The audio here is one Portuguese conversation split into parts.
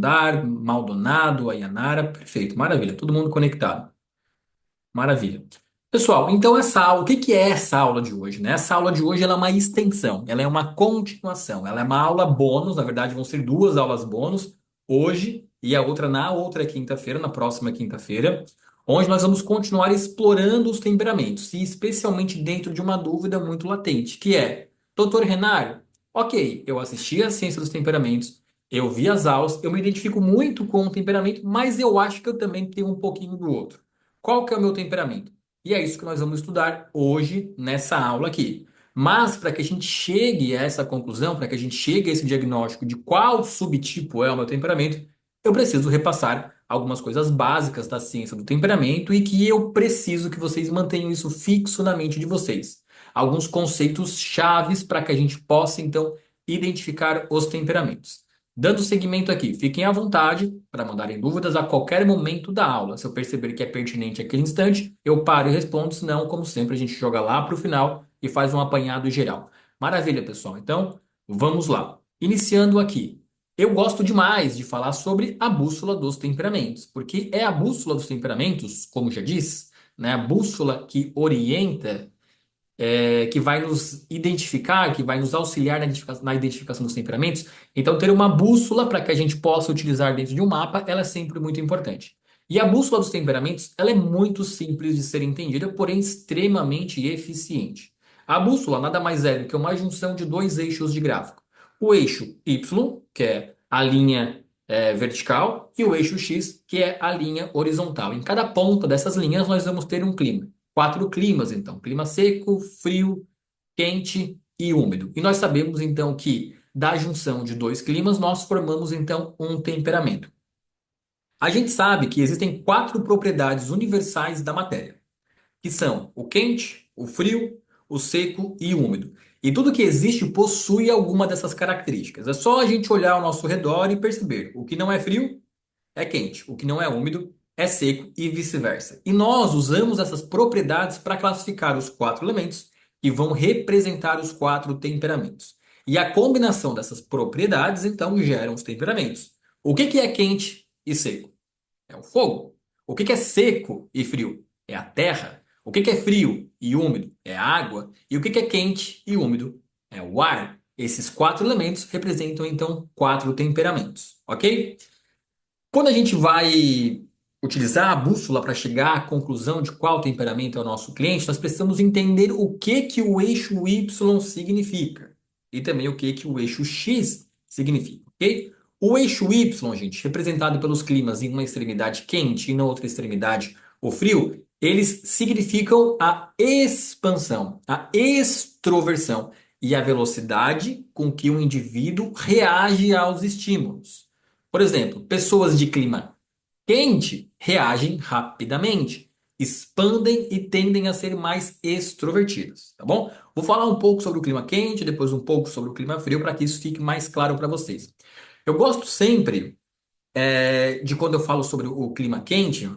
Sundar, Maldonado, Ayanara, perfeito, maravilha, todo mundo conectado. Maravilha. Pessoal, então essa aula, o que que é essa aula de hoje, né? Essa aula de hoje ela é uma extensão, ela é uma continuação, ela é uma aula bônus, na verdade vão ser duas aulas bônus, hoje e a outra na outra quinta-feira, na próxima quinta-feira, onde nós vamos continuar explorando os temperamentos, e especialmente dentro de uma dúvida muito latente, que é, Doutor Renário, ok, eu assisti a Ciência dos Temperamentos, eu vi as aulas, eu me identifico muito com o temperamento, mas eu acho que eu também tenho um pouquinho do outro. Qual que é o meu temperamento? E é isso que nós vamos estudar hoje nessa aula aqui. Mas para que a gente chegue a essa conclusão, para que a gente chegue a esse diagnóstico de qual subtipo é o meu temperamento, eu preciso repassar algumas coisas básicas da ciência do temperamento e que eu preciso que vocês mantenham isso fixo na mente de vocês. Alguns conceitos chaves para que a gente possa então identificar os temperamentos. Dando seguimento aqui, fiquem à vontade para mandarem dúvidas a qualquer momento da aula. Se eu perceber que é pertinente aquele instante, eu paro e respondo, senão, como sempre, a gente joga lá para o final e faz um apanhado geral. Maravilha, pessoal. Então, vamos lá. Iniciando aqui. Eu gosto demais de falar sobre a bússola dos temperamentos, porque é a bússola dos temperamentos, como já diz, né, a bússola que orienta que vai nos identificar, que vai nos auxiliar na identificação dos temperamentos. Então, ter uma bússola para que a gente possa utilizar dentro de um mapa, ela é sempre muito importante. E a bússola dos temperamentos, ela é muito simples de ser entendida, porém extremamente eficiente. A bússola nada mais é do que uma junção de dois eixos de gráfico. O eixo Y, que é a linha vertical, e o eixo X, que é a linha horizontal. Em cada ponta dessas linhas, nós vamos ter um clima. Quatro climas, então: clima seco, frio, quente e úmido. E nós sabemos, então, que da junção de dois climas, nós formamos, então, um temperamento. A gente sabe que existem quatro propriedades universais da matéria, que são o quente, o frio, o seco e o úmido. E tudo que existe possui alguma dessas características. É só a gente olhar ao nosso redor e perceber: o que não é frio é quente, o que não é úmido é seco e vice-versa. E nós usamos essas propriedades para classificar os quatro elementos que vão representar os quatro temperamentos. E a combinação dessas propriedades então geram os temperamentos. O que que é quente e seco? É o fogo. O que que é seco e frio? É a terra. O que que é frio e úmido? É a água. E o que que é quente e úmido? É o ar. Esses quatro elementos representam então quatro temperamentos, ok? Quando a gente vai utilizar a bússola para chegar à conclusão de qual temperamento é o nosso cliente, nós precisamos entender o que que o eixo Y significa e também o que que o eixo X significa, ok? O eixo Y, gente, representado pelos climas em uma extremidade quente e na outra extremidade o frio, eles significam a expansão, a extroversão e a velocidade com que o indivíduo reage aos estímulos. Por exemplo, pessoas de clima quente reagem rapidamente, expandem e tendem a ser mais extrovertidas, tá bom? Vou falar um pouco sobre o clima quente, depois um pouco sobre o clima frio, para que isso fique mais claro para vocês. Eu gosto sempre de quando eu falo sobre o clima quente,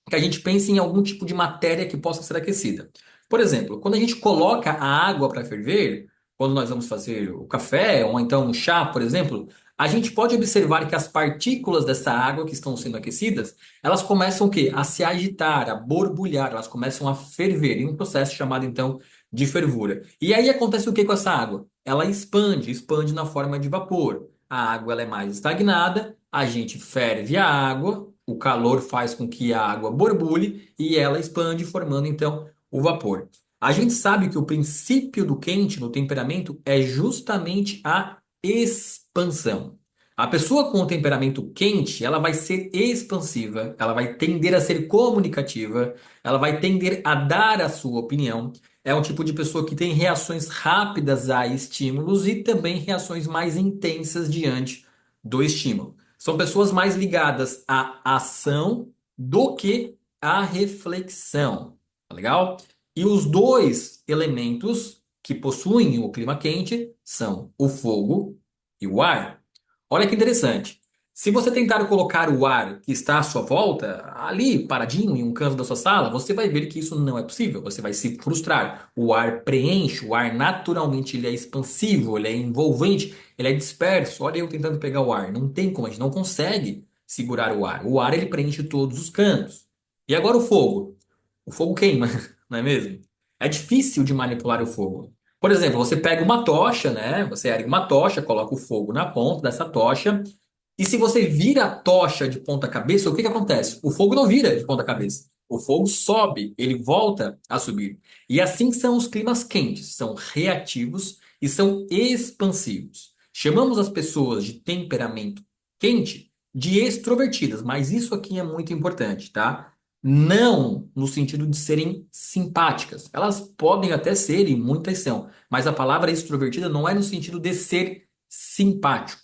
que a gente pense em algum tipo de matéria que possa ser aquecida. Por exemplo, quando a gente coloca a água para ferver, quando nós vamos fazer o café ou então um chá, por exemplo, a gente pode observar que as partículas dessa água que estão sendo aquecidas, elas começam o quê? A se agitar, a borbulhar, elas começam a ferver, em um processo chamado então de fervura. E aí acontece o que com essa água? Ela expande, expande na forma de vapor. A água ela é mais estagnada, a gente ferve a água, o calor faz com que a água borbulhe e ela expande, formando então o vapor. A gente sabe que o princípio do quente no temperamento é justamente a expansão. A pessoa com o temperamento quente, ela vai ser expansiva, ela vai tender a ser comunicativa, ela vai tender a dar a sua opinião. É um tipo de pessoa que tem reações rápidas a estímulos e também reações mais intensas diante do estímulo. São pessoas mais ligadas à ação do que à reflexão. Tá legal? E os dois elementos que possuem o clima quente são o fogo e o ar. Olha que interessante. Se você tentar colocar o ar que está à sua volta, ali, paradinho, em um canto da sua sala, você vai ver que isso não é possível. Você vai se frustrar. O ar preenche, o ar naturalmente ele é expansivo, ele é envolvente, ele é disperso. Olha eu tentando pegar o ar. Não tem como, a gente não consegue segurar o ar. O ar ele preenche todos os cantos. E agora o fogo. O fogo queima, não é mesmo? É difícil de manipular o fogo. Por exemplo, você pega uma tocha, né? Você ergue uma tocha, coloca o fogo na ponta dessa tocha. E se você vira a tocha de ponta cabeça, o que que acontece? O fogo não vira de ponta cabeça. O fogo sobe, ele volta a subir. E assim são os climas quentes, são reativos e são expansivos. Chamamos as pessoas de temperamento quente de extrovertidas, mas isso aqui é muito importante, tá? Não no sentido de serem simpáticas. Elas podem até ser, e muitas são, mas a palavra extrovertida não é no sentido de ser simpático.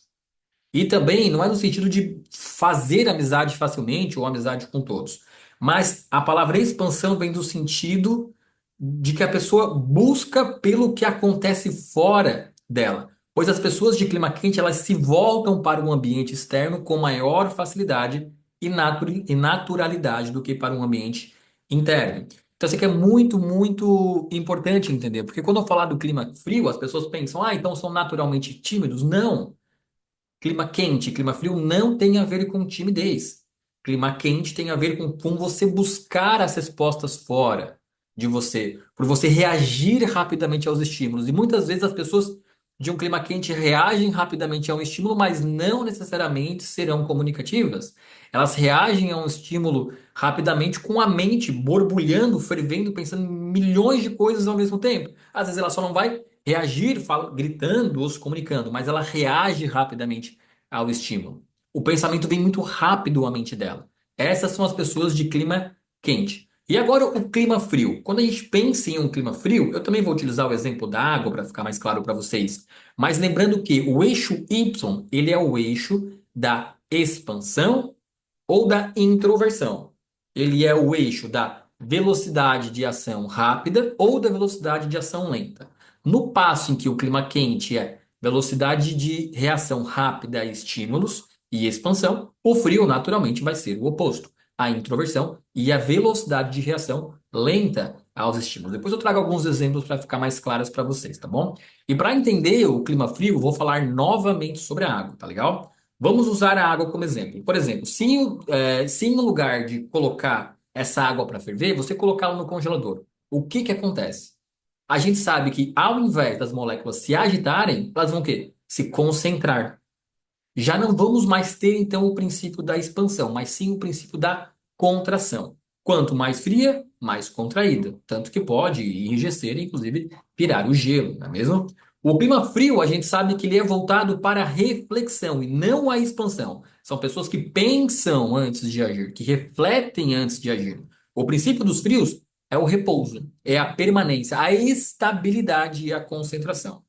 E também não é no sentido de fazer amizade facilmente ou amizade com todos. Mas a palavra expansão vem do sentido de que a pessoa busca pelo que acontece fora dela. Pois as pessoas de clima quente, elas se voltam para o ambiente externo com maior facilidade e naturalidade do que para um ambiente interno. Então, isso aqui é muito, muito importante entender. Porque quando eu falar do clima frio, as pessoas pensam, ah, então são naturalmente tímidos. Não. Clima quente, clima frio não tem a ver com timidez. Clima quente tem a ver com você buscar as respostas fora de você, por você reagir rapidamente aos estímulos. E muitas vezes as pessoas de um clima quente reagem rapidamente a um estímulo, mas não necessariamente serão comunicativas. Elas reagem a um estímulo rapidamente com a mente borbulhando, fervendo, pensando em milhões de coisas ao mesmo tempo. Às vezes ela só não vai reagir gritando ou se comunicando, mas ela reage rapidamente ao estímulo. O pensamento vem muito rápido à mente dela. Essas são as pessoas de clima quente. E agora o clima frio. Quando a gente pensa em um clima frio, eu também vou utilizar o exemplo da água para ficar mais claro para vocês. Mas lembrando que o eixo Y, ele é o eixo da expansão ou da introversão. Ele é o eixo da velocidade de ação rápida ou da velocidade de ação lenta. No passo em que o clima quente é velocidade de reação rápida a estímulos e expansão, o frio naturalmente vai ser o oposto, a introversão e a velocidade de reação lenta aos estímulos. Depois eu trago alguns exemplos para ficar mais claros para vocês, tá bom? E para entender o clima frio, vou falar novamente sobre a água, tá legal? Vamos usar a água como exemplo. Por exemplo, se no lugar de colocar essa água para ferver, você colocá-la no congelador, o que que acontece? A gente sabe que ao invés das moléculas se agitarem, elas vão o quê? Se concentrar. Já não vamos mais ter então o princípio da expansão, mas sim o princípio da contração. Quanto mais fria, mais contraída. Tanto que pode enrijecer, inclusive virar o gelo, não é mesmo? O clima frio, a gente sabe que ele é voltado para a reflexão e não a expansão. São pessoas que pensam antes de agir, que refletem antes de agir. O princípio dos frios é o repouso, é a permanência, a estabilidade e a concentração.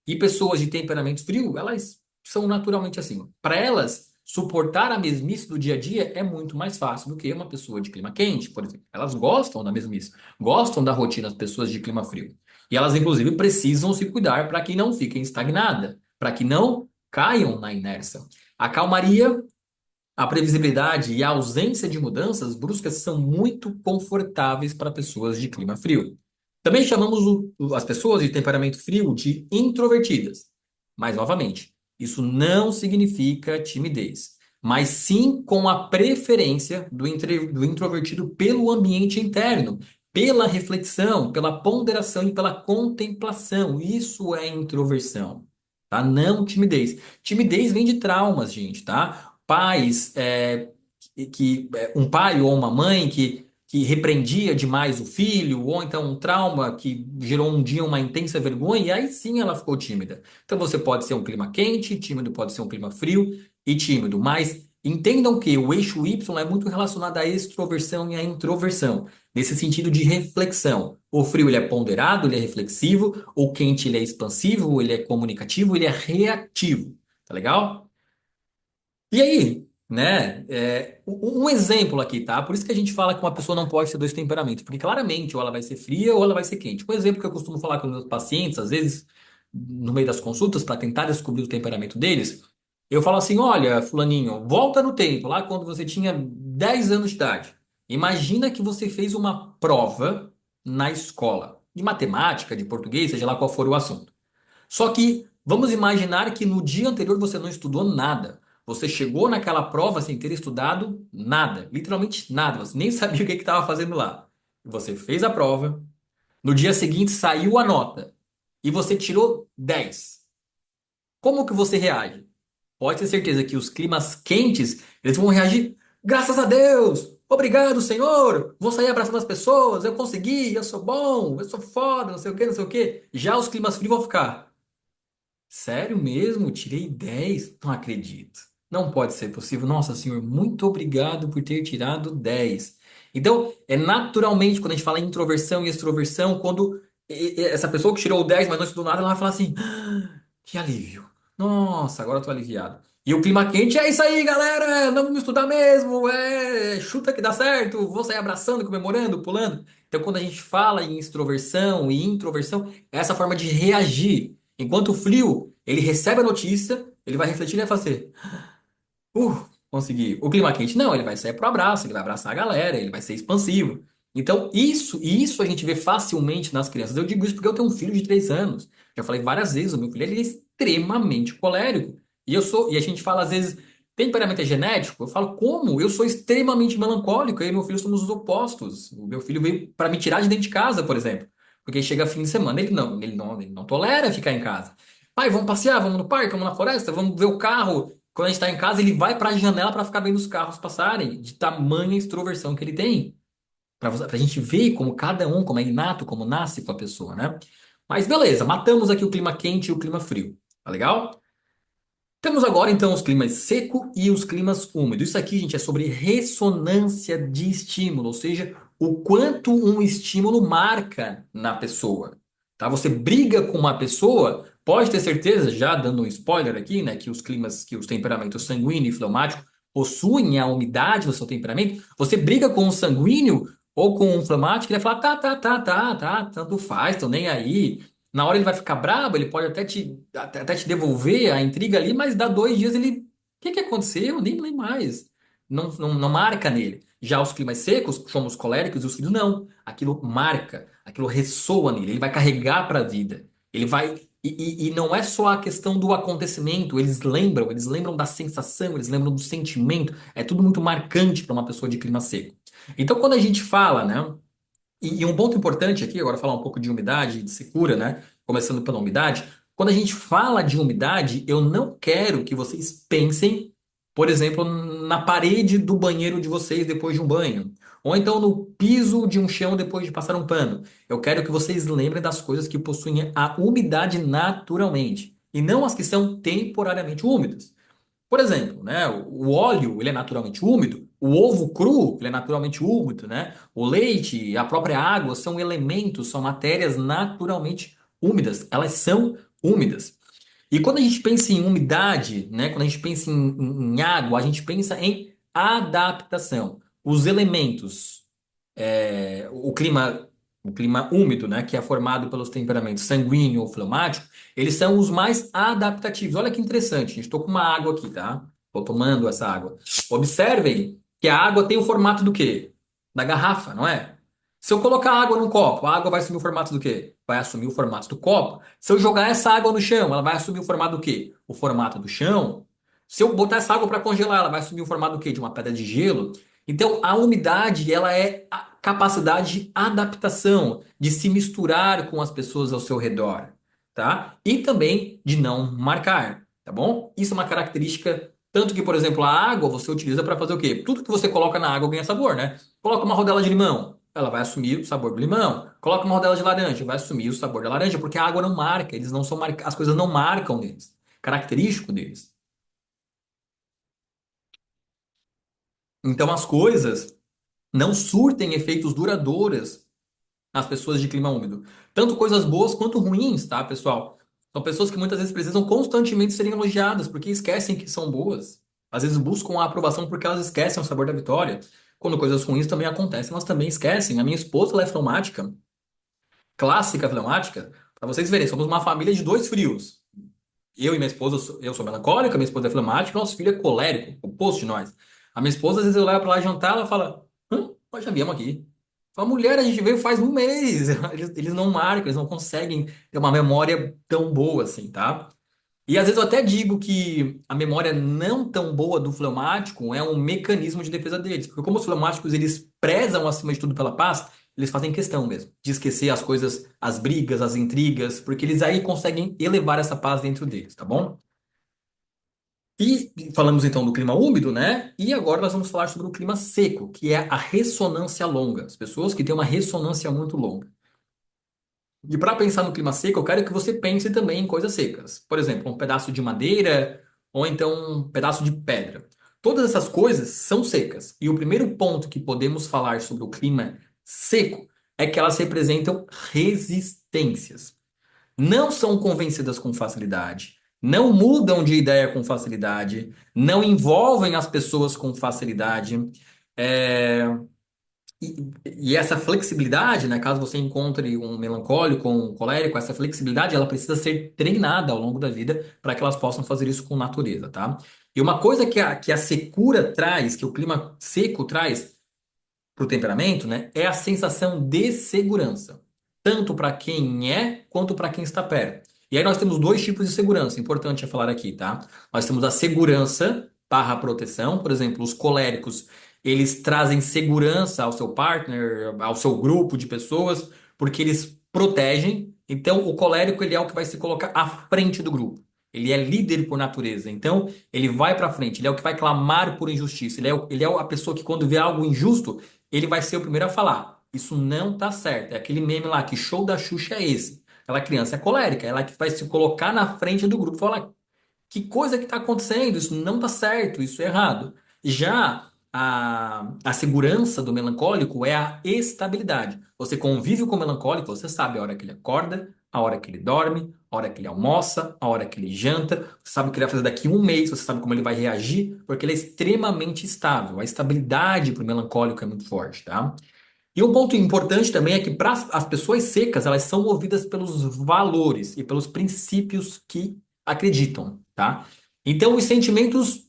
E pessoas de temperamento frio, elas são naturalmente assim. Para elas, suportar a mesmice do dia a dia é muito mais fácil do que uma pessoa de clima quente, por exemplo. Elas gostam da mesmice, gostam da rotina das pessoas de clima frio. E elas, inclusive, precisam se cuidar para que não fiquem estagnadas, para que não caiam na inércia. A calmaria, a previsibilidade e a ausência de mudanças bruscas são muito confortáveis para pessoas de clima frio. Também chamamos as pessoas de temperamento frio de introvertidas. Mas, novamente, isso não significa timidez, mas sim com a preferência do introvertido pelo ambiente interno, pela reflexão, pela ponderação e pela contemplação. Isso é introversão, tá? Não timidez. Timidez vem de traumas, gente, tá? Pais, um pai ou uma mãe que repreendia demais o filho, ou então um trauma que gerou um dia uma intensa vergonha, e aí sim ela ficou tímida. Então você pode ser um clima quente, tímido pode ser um clima frio e tímido, mas entendam que o eixo Y é muito relacionado à extroversão e à introversão, nesse sentido de reflexão. O frio ele é ponderado, ele é reflexivo, o quente ele é expansivo, ele é comunicativo, ele é reativo. Tá legal? E aí, né? Um exemplo aqui, tá? Por isso que a gente fala que uma pessoa não pode ter dois temperamentos, porque claramente ou ela vai ser fria ou ela vai ser quente. Um exemplo que eu costumo falar com os meus pacientes, às vezes, no meio das consultas, para tentar descobrir o temperamento deles, Eu falo assim: olha, fulaninho, volta no tempo, lá quando você tinha 10 anos de idade. Imagina que você fez uma prova na escola, de matemática, de português, seja lá qual for o assunto. Só que vamos imaginar que no dia anterior você não estudou nada. Você chegou naquela prova sem ter estudado nada, literalmente nada. Você nem sabia o que estava fazendo lá. Você fez a prova, no dia seguinte saiu a nota e você tirou 10. Como que você reage? Pode ter certeza que os climas quentes, eles vão reagir, graças a Deus! Obrigado, Senhor! Vou sair abraçando as pessoas, eu consegui, eu sou bom, eu sou foda, não sei o que, não sei o que. Já os climas frios vão ficar. Sério mesmo? Tirei 10? Não acredito. Não pode ser possível. Nossa, senhor, muito obrigado por ter tirado 10. Então, é naturalmente, quando a gente fala em introversão e extroversão, quando essa pessoa que tirou o 10, mas não estudou nada, ela vai falar assim: "Ah, que alívio. Nossa, agora eu tô aliviado." E o clima quente é isso aí, galera. Vamos estudar mesmo. É, chuta que dá certo. Vou sair abraçando, comemorando, pulando. Então, quando a gente fala em extroversão e introversão, é essa forma de reagir. Enquanto o frio, ele recebe a notícia, ele vai refletir e vai fazer, consegui. O clima quente, não, ele vai sair pro abraço, ele vai abraçar a galera, ele vai ser expansivo. Então, isso a gente vê facilmente nas crianças. Eu digo isso porque eu tenho um filho de 3 anos. Já falei várias vezes, o meu filho ele é extremamente colérico. E a gente fala às vezes, temperamento é genético? Eu falo, como? Eu sou extremamente melancólico, eu e meu filho somos os opostos. O meu filho veio para me tirar de dentro de casa, por exemplo. Porque chega fim de semana, ele não tolera ficar em casa. Pai, vamos passear, vamos no parque, vamos na floresta, vamos ver o carro. Quando a gente está em casa, ele vai para a janela para ficar vendo os carros passarem, de tamanha extroversão que ele tem. Para a gente ver como cada um, como é inato, como nasce com a pessoa, né? Mas beleza, matamos aqui o clima quente e o clima frio. Tá legal? Temos agora então os climas seco e os climas úmidos. Isso aqui, gente, é sobre ressonância de estímulo, ou seja, o quanto um estímulo marca na pessoa. Tá? Você briga com uma pessoa, pode ter certeza, já dando um spoiler aqui, né, que os climas, que os temperamentos sanguíneo e fleumático possuem a umidade no seu temperamento. Você briga com um sanguíneo ou com um fleumático, ele vai falar, tá, tanto faz, tô nem aí. Na hora ele vai ficar brabo, ele pode até te devolver a intriga ali, mas dá 2 dias ele. O que que aconteceu? Nem lembro mais. Não marca nele. Já os climas secos, somos coléricos e os frios não. Aquilo marca, aquilo ressoa nele, ele vai carregar para a vida. Ele vai. E não é só a questão do acontecimento, eles lembram da sensação, eles lembram do sentimento. É tudo muito marcante para uma pessoa de clima seco. Então, quando a gente fala, né? E um ponto importante aqui, agora falar um pouco de umidade e de secura, né? Começando pela umidade. Quando a gente fala de umidade, eu não quero que vocês pensem, por exemplo, na parede do banheiro de vocês depois de um banho. Ou então no piso de um chão depois de passar um pano. Eu quero que vocês lembrem das coisas que possuem a umidade naturalmente. E não as que são temporariamente úmidas. Por exemplo, né, o óleo, ele é naturalmente úmido, o ovo cru, ele é naturalmente úmido, né? O leite, a própria água são elementos, são matérias naturalmente úmidas, elas são úmidas. E quando a gente pensa em umidade, né, quando a gente pensa em água, a gente pensa em adaptação. Os elementos o clima úmido, né, que é formado pelos temperamentos sanguíneo ou fleumático, eles são os mais adaptativos. Olha que interessante, gente. Estou com uma água aqui, tá? Estou tomando essa água. Observem que a água tem o formato do quê? Da garrafa, não é? Se eu colocar água num copo, a água vai assumir o formato do quê? Vai assumir o formato do copo. Se eu jogar essa água no chão, ela vai assumir o formato do quê? O formato do chão. Se eu botar essa água para congelar, ela vai assumir o formato do quê? De uma pedra de gelo. Então, a umidade, ela é a capacidade de adaptação, de se misturar com as pessoas ao seu redor, tá? E também de não marcar, tá bom? Isso é uma característica, tanto que, por exemplo, a água você utiliza para fazer o quê? Tudo que você coloca na água ganha sabor, né? Coloca uma rodela de limão, ela vai assumir o sabor do limão. Coloca uma rodela de laranja, vai assumir o sabor da laranja, porque a água não marca, eles não são as coisas não marcam neles, característico deles. Então as coisas não surtem efeitos duradouros nas pessoas de clima úmido. Tanto coisas boas quanto ruins, tá, pessoal? São pessoas que muitas vezes precisam constantemente serem elogiadas, porque esquecem que são boas. Às vezes buscam a aprovação porque elas esquecem o sabor da vitória. Quando coisas ruins também acontecem, elas também esquecem. A minha esposa, ela é fleumática, clássica fleumática. Para vocês verem, somos uma família de dois frios. eu e minha esposa, eu sou melancólico, a minha esposa é flemática, nosso filho é colérico, o oposto de nós. A minha esposa, às vezes eu levo pra lá jantar, ela fala, nós já viemos aqui. Fala, mulher, a gente veio faz um mês. Eles não marcam, eles não conseguem ter uma memória tão boa assim, tá? E às vezes eu até digo que a memória não tão boa do fleumático é um mecanismo de defesa deles. Porque como os fleumáticos eles prezam acima de tudo pela paz, eles fazem questão mesmo de esquecer as coisas, as brigas, as intrigas, porque eles aí conseguem elevar essa paz dentro deles, tá bom? E falamos então do clima úmido, né? E agora nós vamos falar sobre o clima seco, que é a ressonância longa. As pessoas que têm uma ressonância muito longa. E para pensar no clima seco, eu quero que você pense também em coisas secas. Por exemplo, um pedaço de madeira ou então um pedaço de pedra. Todas essas coisas são secas. E o primeiro ponto que podemos falar sobre o clima seco é que elas representam resistências. Não são convencidas com facilidade, não mudam de ideia com facilidade, não envolvem as pessoas com facilidade. É, e essa flexibilidade, né, caso você encontre um melancólico ou um colérico, essa flexibilidade ela precisa ser treinada ao longo da vida para que elas possam fazer isso com natureza, tá? E uma coisa que a secura traz, que o clima seco traz para o temperamento, né, é a sensação de segurança, tanto para quem é quanto para quem está perto. E aí nós temos dois tipos de segurança, importante é falar aqui, tá? Nós temos a segurança barra proteção, por exemplo, os coléricos, eles trazem segurança ao seu partner, ao seu grupo de pessoas, porque eles protegem. Então, o colérico, ele é o que vai se colocar à frente do grupo. Ele é líder por natureza. Então, ele vai para frente. Ele é o que vai clamar por injustiça. Ele é a pessoa que, quando vê algo injusto, ele vai ser o primeiro a falar. Isso não tá certo. É aquele meme lá, que show da Xuxa é esse? Aquela criança é colérica, ela que vai se colocar na frente do grupo e falar: que coisa que está acontecendo? Isso não está certo, isso é errado. Já a segurança do melancólico é a estabilidade. Você convive com o melancólico, você sabe a hora que ele acorda, a hora que ele dorme, a hora que ele almoça, a hora que ele janta, você sabe o que ele vai fazer daqui a um mês, você sabe como ele vai reagir, porque ele é extremamente estável. A estabilidade para o melancólico é muito forte, tá? E um ponto importante também é que para as pessoas secas, elas são movidas pelos valores e pelos princípios que acreditam, tá? Então, os sentimentos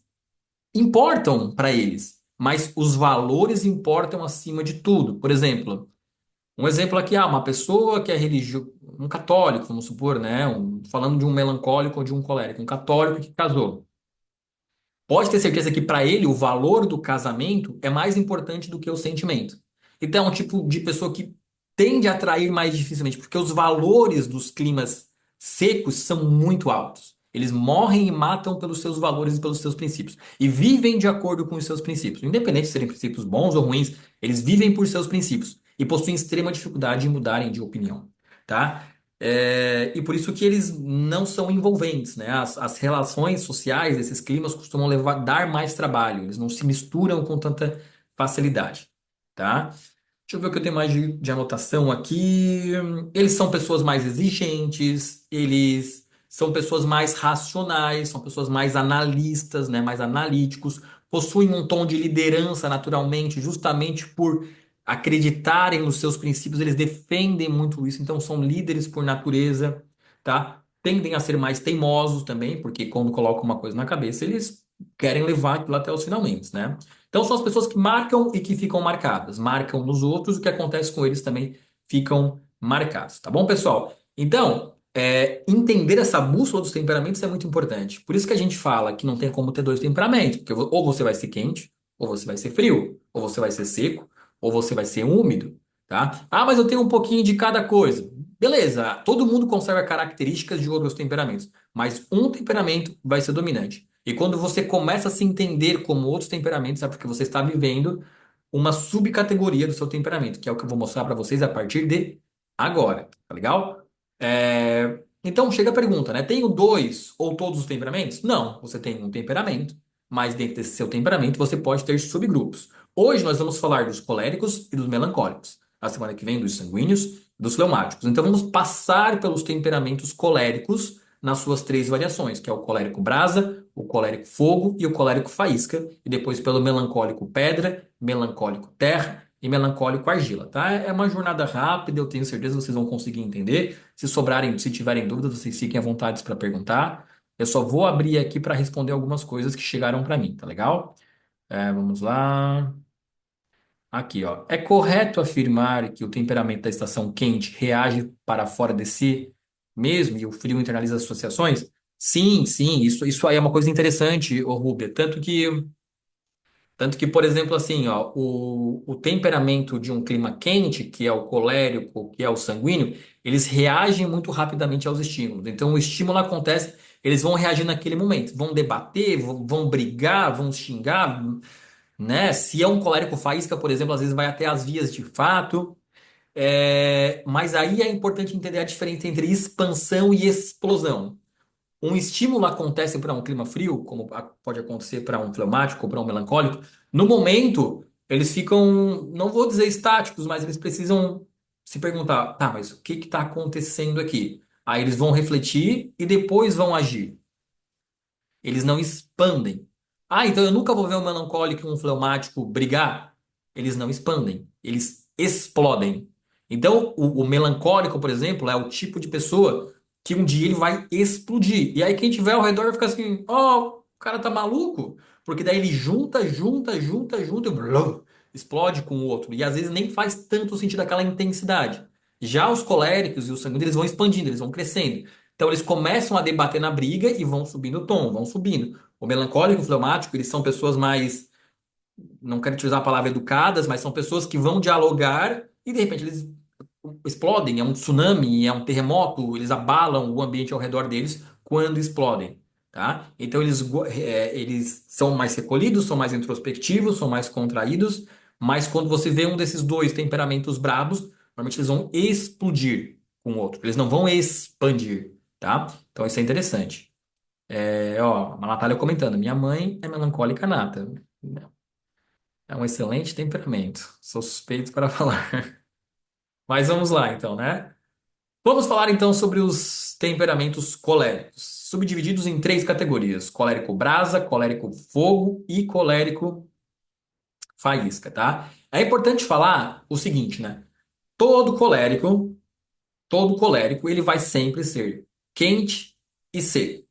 importam para eles, mas os valores importam acima de tudo. Por exemplo, um exemplo aqui, uma pessoa que é religioso, um católico, vamos supor, né? Falando de um melancólico ou de um colérico, um católico que casou. Pode ter certeza que para ele o valor do casamento é mais importante do que o sentimento. Então, é um tipo de pessoa que tende a atrair mais dificilmente, porque os valores dos climas secos são muito altos. Eles morrem e matam pelos seus valores e pelos seus princípios. E vivem de acordo com os seus princípios. Independente de serem princípios bons ou ruins, eles vivem por seus princípios. E possuem extrema dificuldade em mudarem de opinião. Tá? E por isso que eles não são envolventes, né? As relações sociais, esses climas costumam dar mais trabalho, eles não se misturam com tanta facilidade, tá? Deixa eu ver o que eu tenho mais de anotação aqui. Eles são pessoas mais exigentes, eles são pessoas mais racionais, são pessoas mais analistas, né? Mais analíticos, possuem um tom de liderança naturalmente, justamente por acreditarem nos seus princípios, eles defendem muito isso, então são líderes por natureza, tá? Tendem a ser mais teimosos também, porque quando colocam uma coisa na cabeça, eles querem levar aquilo até os finalmente, né? Então são as pessoas que marcam e que ficam marcadas, marcam nos outros, o que acontece com eles também ficam marcados, tá bom, pessoal? Então, entender essa bússola dos temperamentos é muito importante. Por isso que a gente fala que não tem como ter dois temperamentos, porque ou você vai ser quente, ou você vai ser frio, ou você vai ser seco, ou você vai ser úmido, tá? Mas eu tenho um pouquinho de cada coisa. Beleza, todo mundo conserva características de outros temperamentos, mas um temperamento vai ser dominante. E quando você começa a se entender como outros temperamentos, é porque você está vivendo uma subcategoria do seu temperamento, que é o que eu vou mostrar para vocês a partir de agora, tá legal? Então chega a pergunta, né? Tenho dois ou todos os temperamentos? Não, você tem um temperamento, mas dentro desse seu temperamento você pode ter subgrupos. Hoje nós vamos falar dos coléricos e dos melancólicos. A semana que vem dos sanguíneos e dos fleumáticos. Então vamos passar pelos temperamentos coléricos nas suas três variações, que é o colérico brasa, o colérico fogo e o colérico faísca, e depois pelo melancólico pedra, melancólico terra e melancólico argila, tá? É uma jornada rápida, eu tenho certeza que vocês vão conseguir entender. Se sobrarem, se tiverem dúvidas, vocês fiquem à vontade para perguntar. Eu só vou abrir aqui para responder algumas coisas que chegaram para mim, tá legal? Vamos lá. Aqui, ó. É correto afirmar que o temperamento da estação quente reage para fora de si mesmo e o frio internaliza as associações? Sim, sim, isso aí é uma coisa interessante, ô Rubia. Tanto que, por exemplo, assim, ó, o temperamento de um clima quente, que é o colérico, que é o sanguíneo, eles reagem muito rapidamente aos estímulos. Então, o estímulo acontece, eles vão reagir naquele momento, vão debater, vão brigar, vão xingar, né? Se é um colérico faísca, por exemplo, às vezes vai até as vias de fato. Mas aí é importante entender a diferença entre expansão e explosão. Um estímulo acontece para um clima frio, como pode acontecer para um fleumático ou para um melancólico. No momento, eles ficam, não vou dizer estáticos, mas eles precisam se perguntar, tá, mas o que está acontecendo aqui? Aí eles vão refletir e depois vão agir. Eles não expandem. Ah, então eu nunca vou ver um melancólico e um fleumático brigar. Eles não expandem, eles explodem. Então, o melancólico, por exemplo, é o tipo de pessoa que um dia ele vai explodir. E aí quem tiver ao redor vai ficar assim, ó, o cara tá maluco. Porque daí ele junta e blum, explode com o outro. E às vezes nem faz tanto sentido aquela intensidade. Já os coléricos e os sanguíneos, eles vão expandindo, eles vão crescendo. Então eles começam a debater na briga e vão subindo o tom, vão subindo. O melancólico e o fleumático, eles são pessoas mais, não quero utilizar a palavra educadas, mas são pessoas que vão dialogar e de repente eles explodem, é um tsunami, é um terremoto, eles abalam o ambiente ao redor deles quando explodem, tá? Então eles são mais recolhidos, são mais introspectivos, são mais contraídos, mas quando você vê um desses dois temperamentos brabos, normalmente eles vão explodir com o outro, eles não vão expandir, tá? Então isso é interessante. Ó, a Natália comentando, minha mãe é melancólica nata. É um excelente temperamento. Sou suspeito para falar. Mas vamos lá, então, né? Vamos falar então sobre os temperamentos coléricos, subdivididos em três categorias: colérico brasa, colérico fogo e colérico faísca, tá? É importante falar o seguinte, né? Todo colérico, todo colérico, ele vai sempre ser quente e seco.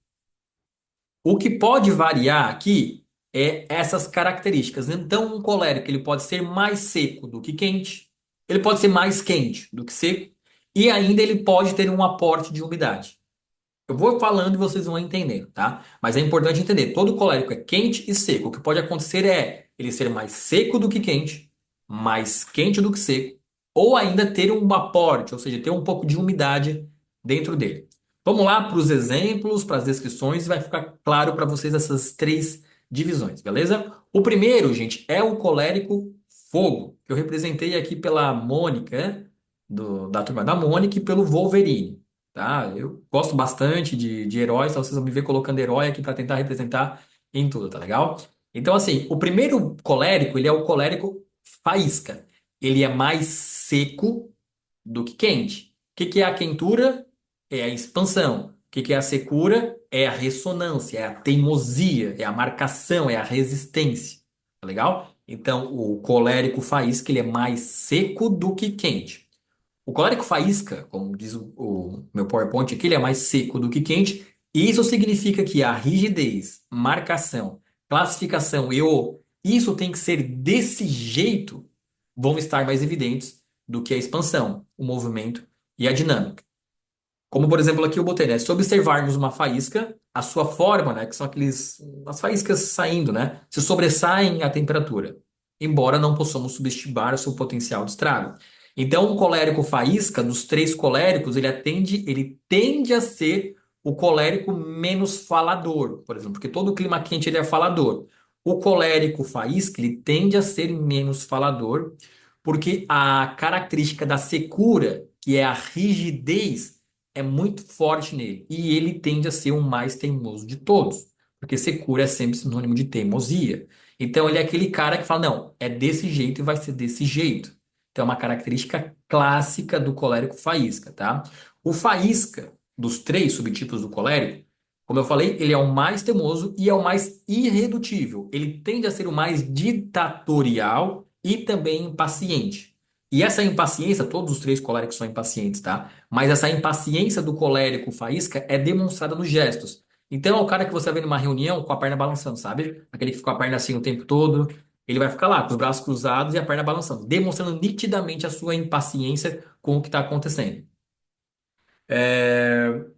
O que pode variar aqui é essas características. Então, um colérico ele pode ser mais seco do que quente, ele pode ser mais quente do que seco, e ainda ele pode ter um aporte de umidade. Eu vou falando e vocês vão entendendo, tá? Mas é importante entender, todo colérico é quente e seco. O que pode acontecer é ele ser mais seco do que quente, mais quente do que seco, ou ainda ter um aporte, ou seja, ter um pouco de umidade dentro dele. Vamos lá para os exemplos, para as descrições, e vai ficar claro para vocês essas três divisões, beleza? O primeiro, gente, é o colérico fogo, que eu representei aqui pela Mônica, da turma da Mônica, e pelo Wolverine. Tá? Eu gosto bastante de heróis, então vocês vão me ver colocando herói aqui para tentar representar em tudo, tá legal? Então, assim, o primeiro colérico, ele é o colérico faísca. Ele é mais seco do que quente. O que que é a quentura? É a expansão. O que que é a secura? É a ressonância, é a teimosia, é a marcação, é a resistência. Tá legal? Então, o colérico faísca, ele é mais seco do que quente. O colérico faísca, como diz o meu PowerPoint aqui, ele é mais seco do que quente. E isso significa que a rigidez, marcação, classificação isso tem que ser desse jeito, vão estar mais evidentes do que a expansão, o movimento e a dinâmica. Como, por exemplo, aqui eu botei, né? Se observarmos uma faísca, a sua forma, né? Que são as faíscas saindo, né? Se sobressaem a temperatura, embora não possamos subestimar o seu potencial de estrago. Então, o colérico faísca, dos três coléricos, ele tende a ser o colérico menos falador, por exemplo, porque todo clima quente ele é falador. O colérico faísca, ele tende a ser menos falador, porque a característica da secura, que é a rigidez, é muito forte nele. E ele tende a ser o mais teimoso de todos. Porque secura é sempre sinônimo de teimosia. Então ele é aquele cara que fala: não, é desse jeito e vai ser desse jeito. Então é uma característica clássica do colérico faísca, tá? O faísca, dos três subtipos do colérico, como eu falei, ele é o mais teimoso e é o mais irredutível. Ele tende a ser o mais ditatorial e também impaciente. E essa impaciência, todos os três coléricos são impacientes, tá? Mas essa impaciência do colérico faísca é demonstrada nos gestos. Então é o cara que você vê numa reunião com a perna balançando, sabe? Aquele que fica com a perna assim o tempo todo. Ele vai ficar lá com os braços cruzados e a perna balançando, demonstrando nitidamente a sua impaciência com o que está acontecendo.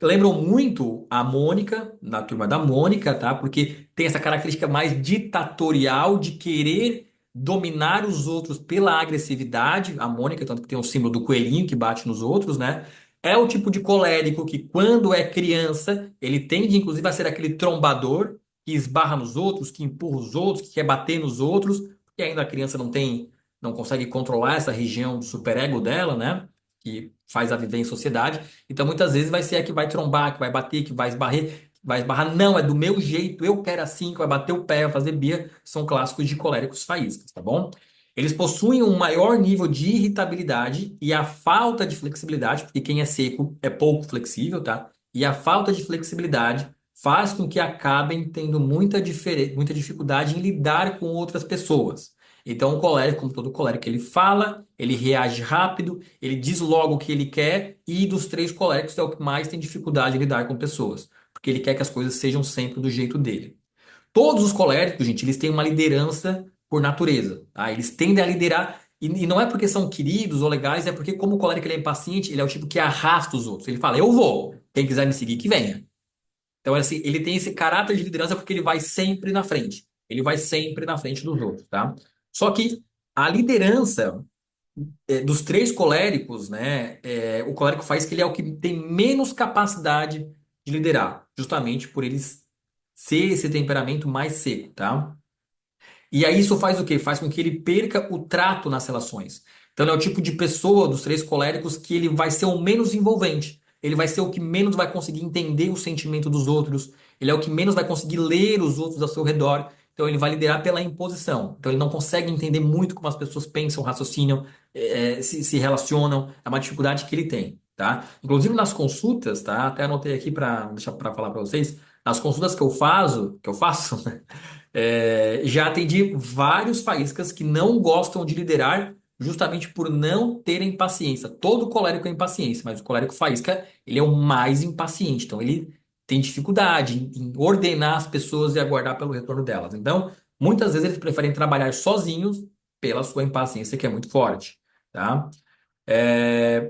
Lembram muito a Mônica, na turma da Mônica, tá? Porque tem essa característica mais ditatorial de querer dominar os outros pela agressividade. A Mônica, tanto que tem o símbolo do coelhinho que bate nos outros, né? É o tipo de colérico que, quando é criança, ele tende, inclusive, a ser aquele trombador que esbarra nos outros, que empurra os outros, que quer bater nos outros, porque ainda a criança não consegue controlar essa região do superego dela, né? Que faz a viver em sociedade. Então, muitas vezes vai ser a que vai trombar, que vai bater, que vai esbarrar. Vai esbarrar, não, é do meu jeito, eu quero assim, que vai bater o pé, vai fazer birra. São clássicos de coléricos faíscas, tá bom? Eles possuem um maior nível de irritabilidade e a falta de flexibilidade, porque quem é seco é pouco flexível, tá? E a falta de flexibilidade faz com que acabem tendo muita dificuldade em lidar com outras pessoas. Então, o colérico, como todo colérico, ele fala, ele reage rápido, ele diz logo o que ele quer, e dos três coléricos é o que mais tem dificuldade em lidar com pessoas, porque ele quer que as coisas sejam sempre do jeito dele. Todos os coléricos, gente, eles têm uma liderança por natureza, tá? Eles tendem a liderar, e não é porque são queridos ou legais, é porque, como o colérico ele é impaciente, ele é o tipo que arrasta os outros. Ele fala, eu vou, quem quiser me seguir, que venha. Então, assim, ele tem esse caráter de liderança porque ele vai sempre na frente. Ele vai sempre na frente dos outros, tá? Só que a liderança dos três coléricos, né, o colérico faz que ele é o que tem menos capacidade de liderar, justamente por eles ser esse temperamento mais seco, tá? E aí isso faz o quê? Faz com que ele perca o trato nas relações. Então ele é o tipo de pessoa dos três coléricos que ele vai ser o menos envolvente. Ele vai ser o que menos vai conseguir entender o sentimento dos outros. Ele é o que menos vai conseguir ler os outros ao seu redor. Então ele vai liderar pela imposição. Então ele não consegue entender muito como as pessoas pensam, raciocinam, se relacionam. É uma dificuldade que ele tem, tá? Inclusive nas consultas, tá? Até anotei aqui para deixar para falar para vocês. Nas consultas que eu faço, já atendi vários faíscas que não gostam de liderar justamente por não terem paciência. Todo colérico é impaciência, mas o colérico faísca, ele é o mais impaciente. Então, ele tem dificuldade em ordenar as pessoas e aguardar pelo retorno delas. Então, muitas vezes eles preferem trabalhar sozinhos pela sua impaciência, que é muito forte, tá?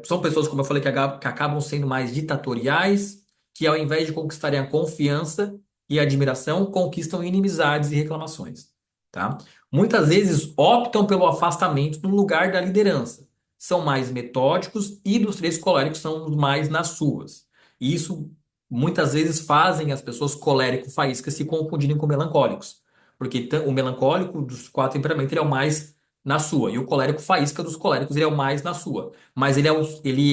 São pessoas, como eu falei, que acabam sendo mais ditatoriais, que ao invés de conquistarem a confiança e a admiração, conquistam inimizades e reclamações, tá? Muitas vezes optam pelo afastamento no lugar da liderança. São mais metódicos e dos três coléricos são os mais nas suas. E isso muitas vezes fazem as pessoas colérico-faíscas se confundirem com melancólicos. Porque o melancólico dos quatro temperamentos ele é o mais na sua. E o colérico faísca dos coléricos, ele é o mais na sua. Mas ele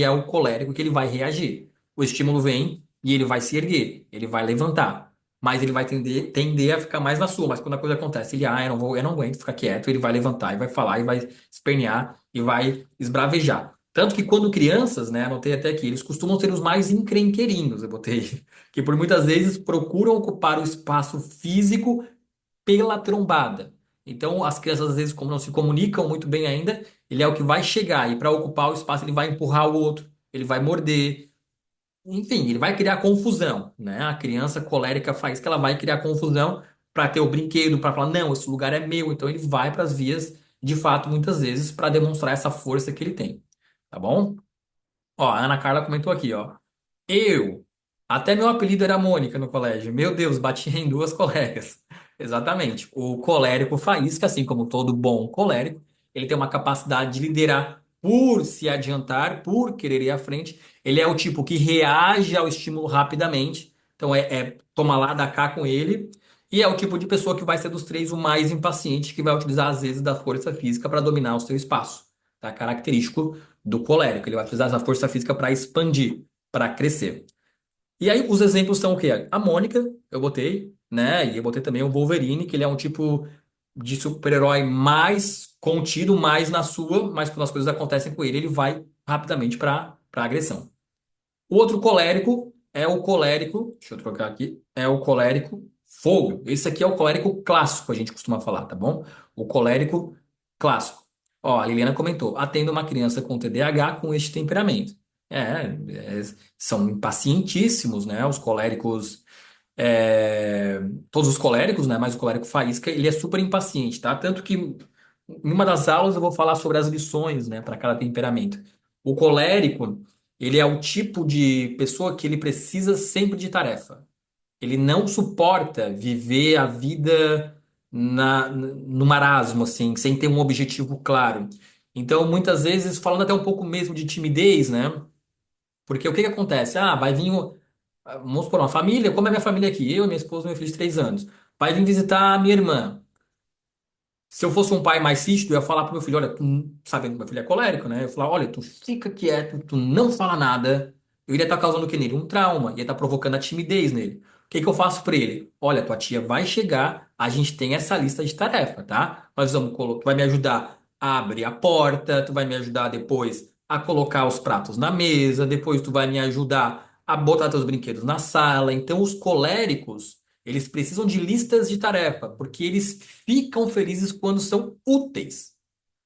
é o colérico que ele vai reagir. O estímulo vem e ele vai se erguer, ele vai levantar. Mas ele vai tender a ficar mais na sua. Mas quando a coisa acontece, ele, eu não aguento ficar quieto, ele vai levantar e vai falar e vai espernear e vai esbravejar. Tanto que quando crianças, né, anotei até aqui, eles costumam ser os mais encrenqueirinhos, eu botei, que por muitas vezes procuram ocupar o espaço físico pela trombada. Então, as crianças, às vezes, como não se comunicam muito bem ainda, ele é o que vai chegar e para ocupar o espaço, ele vai empurrar o outro, ele vai morder. Enfim, ele vai criar confusão, né? A criança colérica faz que ela vai criar confusão para ter o brinquedo, para falar, não, esse lugar é meu. Então, ele vai para as vias, de fato, muitas vezes, para demonstrar essa força que ele tem. Tá bom? Ó, a Ana Carla comentou aqui, ó. Eu. Até meu apelido era Mônica no colégio. Meu Deus, bati em duas colegas. Exatamente. O colérico faísca, assim como todo bom colérico, ele tem uma capacidade de liderar por se adiantar, por querer ir à frente. Ele é o tipo que reage ao estímulo rapidamente. Então é toma lá, dá cá com ele. E é o tipo de pessoa que vai ser dos três o mais impaciente, que vai utilizar às vezes da força física para dominar o seu espaço. Tá? Característico do colérico. Ele vai precisar da força física para expandir, para crescer. E aí os exemplos são o quê? A Mônica, eu botei, né? E eu botei também o Wolverine, que ele é um tipo de super-herói mais contido, mais na sua, mas quando as coisas acontecem com ele, ele vai rapidamente para agressão. O outro colérico é o colérico, deixa eu trocar aqui, é o colérico fogo. Esse aqui é o colérico clássico, a gente costuma falar, tá bom? O colérico clássico. Ó, a Liliana comentou, atendo uma criança com TDAH com este temperamento. São impacientíssimos, né? Os coléricos é, todos os coléricos, né? Mas o colérico faísca, ele é super impaciente, tá? Tanto que em uma das aulas eu vou falar sobre as lições, né, para cada temperamento. O colérico, ele é o tipo de pessoa que ele precisa sempre de tarefa. Ele não suporta viver a vida no marasmo, assim, sem ter um objetivo claro. Então, muitas vezes, falando até um pouco mesmo de timidez, né? Porque o que que acontece? Ah, vai vir, vamos supor, uma família, como é a minha família aqui, eu, minha esposa e meu filho de 3 anos. Vai vir visitar a minha irmã. Se eu fosse um pai mais rígido, eu ia falar pro meu filho, olha, sabendo que meu filho é colérico, né? Eu ia falar, olha, tu fica quieto, tu não fala nada. Eu iria estar causando o que nele? Um trauma, ia estar provocando a timidez nele. O que que eu faço para ele? Olha, tua tia vai chegar, a gente tem essa lista de tarefa, tá? Nós vamos colocar, tu vai me ajudar a abrir a porta, tu vai me ajudar depois a colocar os pratos na mesa, depois tu vai me ajudar a botar teus brinquedos na sala. Então, os coléricos eles precisam de listas de tarefa, porque eles ficam felizes quando são úteis.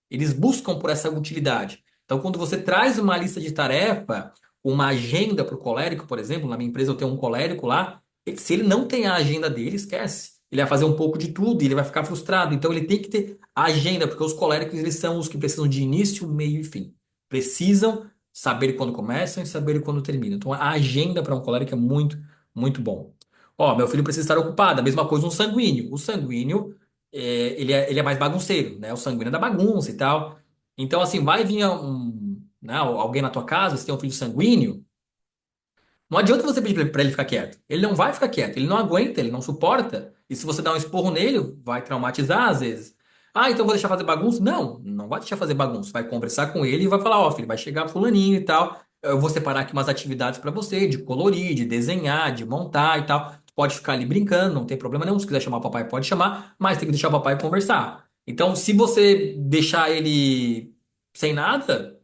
Eles buscam por essa utilidade. Então, quando você traz uma lista de tarefa, uma agenda para o colérico, por exemplo, na minha empresa eu tenho um colérico lá, se ele não tem a agenda dele, esquece. Ele vai fazer um pouco de tudo e ele vai ficar frustrado. Então, ele tem que ter a agenda, porque os coléricos eles são os que precisam de início, meio e fim. Precisam saber quando começam e saber quando terminam. Então, a agenda para um colérico é muito, muito bom. Ó, meu filho precisa estar ocupado. A mesma coisa um sanguíneo. O sanguíneo ele é mais bagunceiro, né? O sanguíneo é da bagunça e tal. Então, assim, vai vir né, alguém na tua casa, se tem um filho sanguíneo, não adianta você pedir pra ele ficar quieto. Ele não vai ficar quieto, ele não aguenta, ele não suporta. E se você dar um esporro nele, vai traumatizar às vezes. Ah, então eu vou deixar fazer bagunça? Não, não vai deixar fazer bagunça. Vai conversar com ele e vai falar, ó, filho, vai chegar fulaninho e tal. Eu vou separar aqui umas atividades pra você, de colorir, de desenhar, de montar e tal. Tu pode ficar ali brincando, não tem problema nenhum. Se quiser chamar o papai, pode chamar, mas tem que deixar o papai conversar. Então, se você deixar ele sem nada,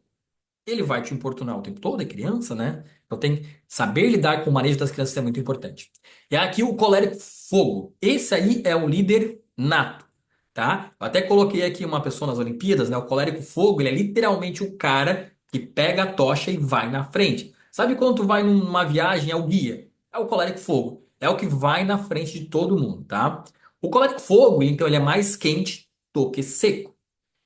ele vai te importunar o tempo todo, é criança, né? Então tem saber lidar com o manejo das crianças é muito importante. E aqui o colérico fogo. Esse aí é o líder nato, tá? Eu até coloquei aqui uma pessoa nas Olimpíadas, né? O colérico fogo, ele é literalmente o cara que pega a tocha e vai na frente. Sabe quando tu vai numa viagem, é o guia? É o colérico fogo. É o que vai na frente de todo mundo, tá? O colérico fogo, então, ele é mais quente do que seco.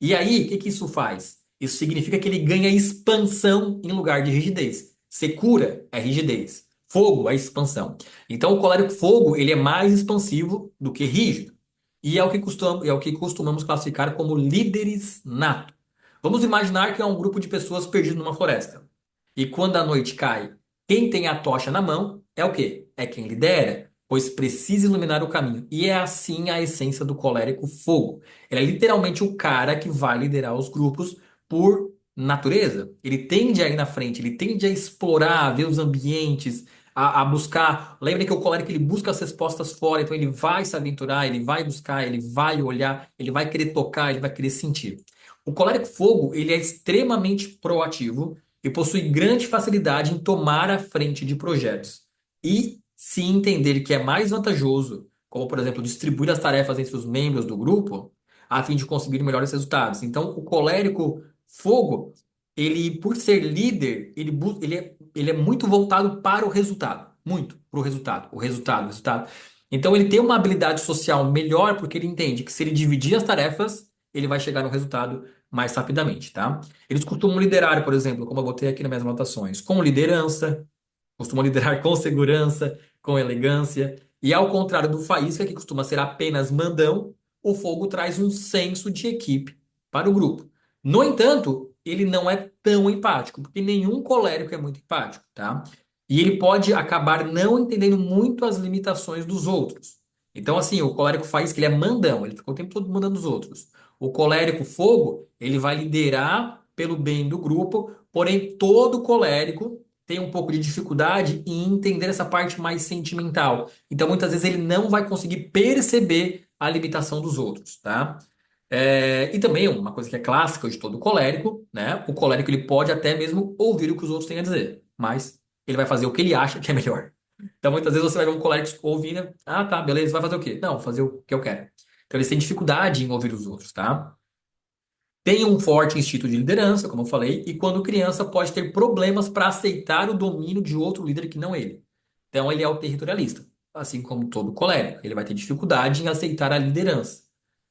E aí, o que que isso faz? Isso significa que ele ganha expansão em lugar de rigidez. Secura é rigidez. Fogo é expansão. Então, o colérico fogo, ele é mais expansivo do que rígido. E é o que costumamos classificar como líderes nato. Vamos imaginar que é um grupo de pessoas perdido numa floresta. E quando a noite cai, quem tem a tocha na mão é o quê? É quem lidera, pois precisa iluminar o caminho. E é assim a essência do colérico fogo. Ele é literalmente o cara que vai liderar os grupos por natureza. Ele tende a ir na frente, ele tende a explorar, a ver os ambientes, a buscar. Lembra que o colérico ele busca as respostas fora, então ele vai se aventurar, ele vai buscar, ele vai olhar, ele vai querer tocar, ele vai querer sentir. O colérico fogo, ele é extremamente proativo e possui grande facilidade em tomar a frente de projetos. E se entender que é mais vantajoso, como por exemplo, distribuir as tarefas entre os membros do grupo, a fim de conseguir melhores resultados. Então, o colérico fogo, ele, por ser líder, ele é muito voltado para o resultado. Muito para o resultado. O resultado. Então, ele tem uma habilidade social melhor porque ele entende que se ele dividir as tarefas, ele vai chegar no resultado mais rapidamente, tá? Eles costumam liderar, por exemplo, como eu botei aqui nas minhas anotações, com liderança, costumam liderar com segurança, com elegância. E ao contrário do Faísca, que costuma ser apenas mandão, o fogo traz um senso de equipe para o grupo. No entanto, ele não é tão empático, porque nenhum colérico é muito empático, tá? E ele pode acabar não entendendo muito as limitações dos outros. Então, assim, o colérico Faísca, ele é mandão, ele fica o tempo todo mandando os outros. O colérico fogo, ele vai liderar pelo bem do grupo, porém todo colérico tem um pouco de dificuldade em entender essa parte mais sentimental. Então, muitas vezes ele não vai conseguir perceber a limitação dos outros, tá? E também uma coisa que é clássica de todo colérico, né? O colérico ele pode até mesmo ouvir o que os outros têm a dizer, mas ele vai fazer o que ele acha que é melhor. Então, muitas vezes você vai ver um colérico ouvindo, ah, tá, beleza, vai fazer o quê? Não, fazer o que eu quero. Então, eles têm dificuldade em ouvir os outros, tá? Tem um forte instinto de liderança, como eu falei, e quando criança pode ter problemas para aceitar o domínio de outro líder que não ele. Então ele é o territorialista. assim como todo colérico. Ele vai ter dificuldade em aceitar a liderança.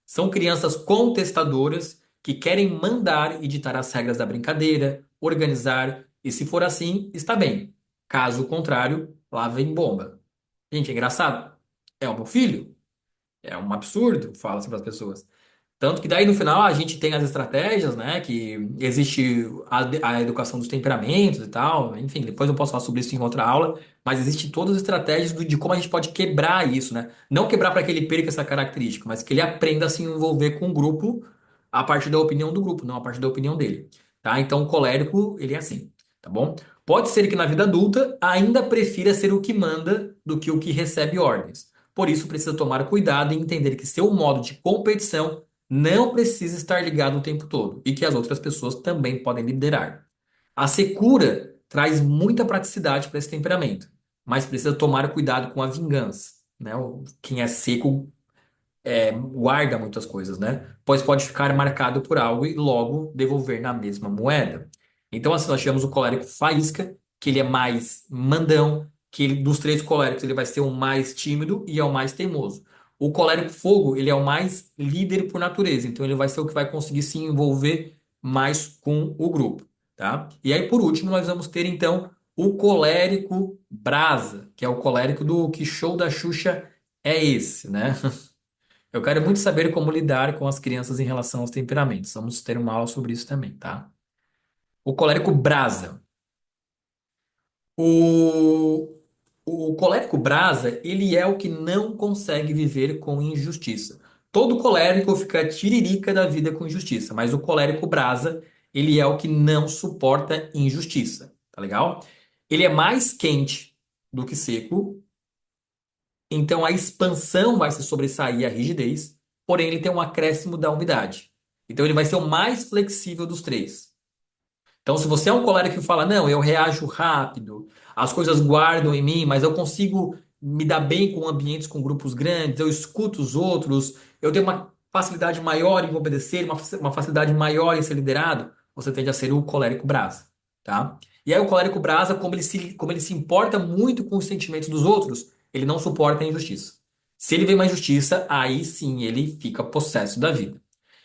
São crianças contestadoras que querem mandar e ditar as regras da brincadeira, organizar, e se for assim, está bem. Caso contrário, lá vem bomba. Gente, é engraçado. É o meu filho? É um absurdo, fala assim para as pessoas. Tanto que daí no final a gente tem as estratégias, né? Que existe a educação dos temperamentos e tal. Enfim, depois eu posso falar sobre isso em outra aula. Mas existe todas as estratégias de como a gente pode quebrar isso, né? Não quebrar para que ele perca essa característica, mas que ele aprenda a se envolver com o grupo a partir da opinião do grupo, não a partir da opinião dele. Tá? Então o colérico, ele é assim, tá bom? Pode ser que na vida adulta ainda prefira ser o que manda do que o que recebe ordens. Por isso precisa tomar cuidado e entender que seu modo de competição não precisa estar ligado o tempo todo e que as outras pessoas também podem liderar. A secura traz muita praticidade para esse temperamento, mas precisa tomar cuidado com a vingança, né? Quem é seco guarda muitas coisas, né? Pois pode ficar marcado por algo e logo devolver na mesma moeda. Então, assim, nós chamamos o colérico faísca, que ele é mais mandão, que ele, dos três coléricos ele vai ser o mais tímido e é o mais teimoso. O colérico fogo, ele é o mais líder por natureza, então ele vai ser o que vai conseguir se envolver mais com o grupo, tá? E aí, por último, nós vamos ter então o colérico brasa, que é o colérico do Que Show da Xuxa é esse, né? Eu quero muito saber como lidar com as crianças em relação aos temperamentos. Vamos ter uma aula sobre isso também, tá? O colérico brasa. O, o colérico brasa, ele é o que não consegue viver com injustiça. Todo colérico fica tiririca da vida com injustiça, mas o colérico brasa, ele é o que não suporta injustiça, tá legal? Ele é mais quente do que seco, então a expansão vai se sobressair à rigidez, porém ele tem um acréscimo da umidade. Então ele vai ser o mais flexível dos três. Então, se você é um colérico que fala, não, eu reajo rápido, as coisas guardam em mim, mas eu consigo me dar bem com ambientes com grupos grandes, eu escuto os outros, eu tenho uma facilidade maior em obedecer, uma facilidade maior em ser liderado, você tende a ser o colérico brasa, tá? E aí o colérico brasa, como ele se importa muito com os sentimentos dos outros, ele não suporta a injustiça. Se ele vê uma injustiça, aí sim ele fica possesso da vida.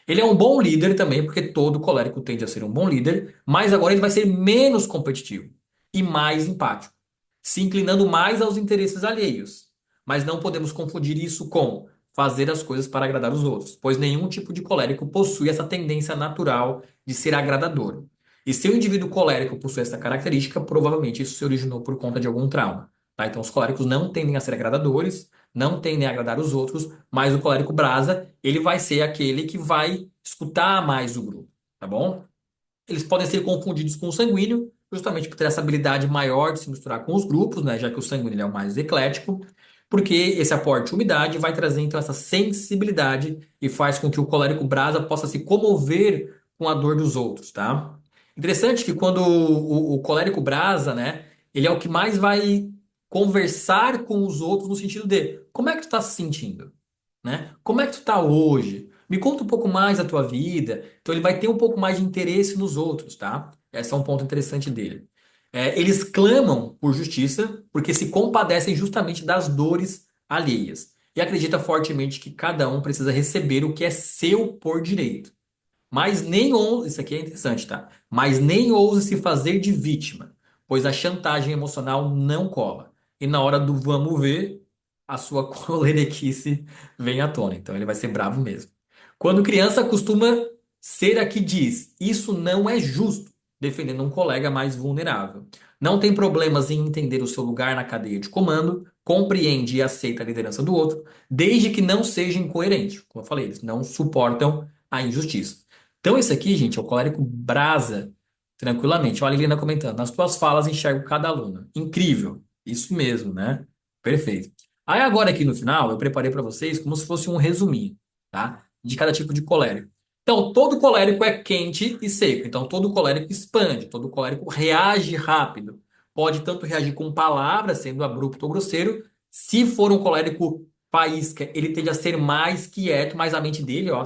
Ele é um bom líder também, porque todo colérico tende a ser um bom líder, mas agora ele vai ser menos competitivo e mais empático, se inclinando mais aos interesses alheios. Mas não podemos confundir isso com fazer as coisas para agradar os outros, pois nenhum tipo de colérico possui essa tendência natural de ser agradador. E se o indivíduo colérico possui essa característica, provavelmente isso se originou por conta de algum trauma. Tá? Então, os coléricos não tendem a ser agradadores, não tendem a agradar os outros, mas o colérico brasa, ele vai ser aquele que vai escutar mais o grupo, tá bom? Eles podem ser confundidos com o sanguíneo, justamente por ter essa habilidade maior de se misturar com os grupos, né? Já que o sanguíneo ele é o mais eclético, porque esse aporte de umidade vai trazer então essa sensibilidade e faz com que o colérico brasa possa se comover com a dor dos outros, tá? Interessante que quando o colérico brasa, né, ele é o que mais vai conversar com os outros no sentido de como é que tu tá se sentindo? Né? Como é que tu tá hoje? Me conta um pouco mais da tua vida. Então ele vai ter um pouco mais de interesse nos outros, tá? Esse é um ponto interessante dele. Eles clamam por justiça porque se compadecem justamente das dores alheias e acredita fortemente que cada um precisa receber o que é seu por direito. Mas nem ouse, isso aqui é interessante, tá? Mas nem ouse se fazer de vítima, pois a chantagem emocional não cola. E na hora do vamos ver, a sua coleriquice vem à tona. Então ele vai ser bravo mesmo. Quando criança, costuma ser a que diz: Isso não é justo, defendendo um colega mais vulnerável. Não tem problemas em entender o seu lugar na cadeia de comando, compreende e aceita a liderança do outro, desde que não seja incoerente. Como eu falei, eles não suportam a injustiça. Então, esse aqui, gente, é o colérico brasa tranquilamente. Olha a Liliana comentando. Nas tuas falas enxergo cada aluna. Incrível. Isso mesmo, né? Perfeito. Aí agora aqui no final, eu preparei para vocês como se fosse um resuminho, tá? De cada tipo de colérico. Então, todo colérico é quente e seco. Então, todo colérico expande, todo colérico reage rápido. Pode tanto reagir com palavras, sendo abrupto ou grosseiro. Se for um colérico faísca, ele tende a ser mais quieto, mas a mente dele, ó,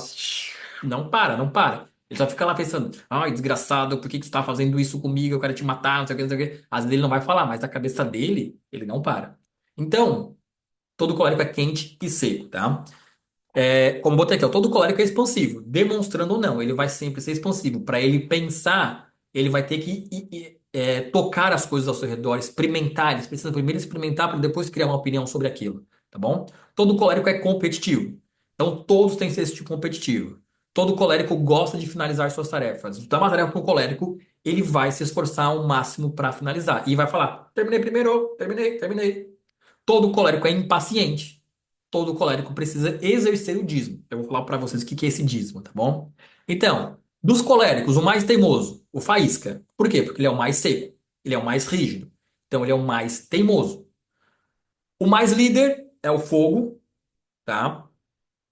não para, não para. Ele só fica lá pensando, ai, desgraçado, por que que você tá fazendo isso comigo? Eu quero te matar, não sei o que, não sei o que. Às vezes ele não vai falar, mas a cabeça dele, ele não para. Então, Todo colérico é quente e seco, tá? Como botei aqui, ó, todo colérico é expansivo, demonstrando ou não, ele vai sempre ser expansivo. Para ele pensar, ele vai ter que tocar as coisas ao seu redor, experimentar. Ele precisa primeiro experimentar para depois criar uma opinião sobre aquilo, tá bom? Todo colérico é competitivo. Então, todos têm que ser esse tipo competitivo. Todo colérico gosta de finalizar suas tarefas. Dá uma tarefa para o colérico, ele vai se esforçar ao máximo para finalizar. E vai falar: terminei primeiro, terminei, terminei. Todo colérico é impaciente. Todo colérico precisa exercer o dízimo. Eu vou falar para vocês o que que é esse dízimo, tá bom? Então, dos coléricos, o mais teimoso, o faísca. Por quê? Porque ele é o mais seco, ele é o mais rígido. Então, ele é o mais teimoso. O mais líder é o fogo, tá?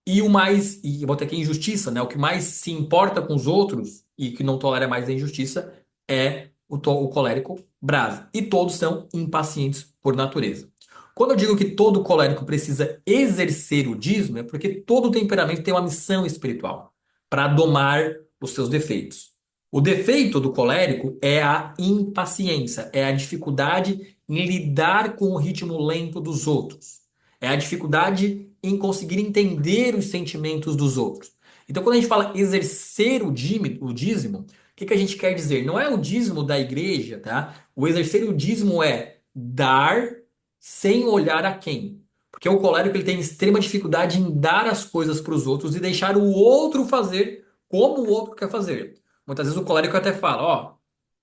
E o mais, e eu botei aqui injustiça, né? O que mais se importa com os outros e que não tolera mais a injustiça é o colérico brasa. E todos são impacientes por natureza. Quando eu digo que todo colérico precisa exercer o dízimo, é porque todo temperamento tem uma missão espiritual para domar os seus defeitos. O defeito do colérico é a impaciência, é a dificuldade em lidar com o ritmo lento dos outros. É a dificuldade em conseguir entender os sentimentos dos outros. Então, quando a gente fala exercer o dízimo, o que que a gente quer dizer? Não é o dízimo da igreja, tá? O exercer o dízimo é dar sem olhar a quem. Porque o colérico ele tem extrema dificuldade em dar as coisas para os outros e deixar o outro fazer como o outro quer fazer. Muitas vezes o colérico até fala, ó,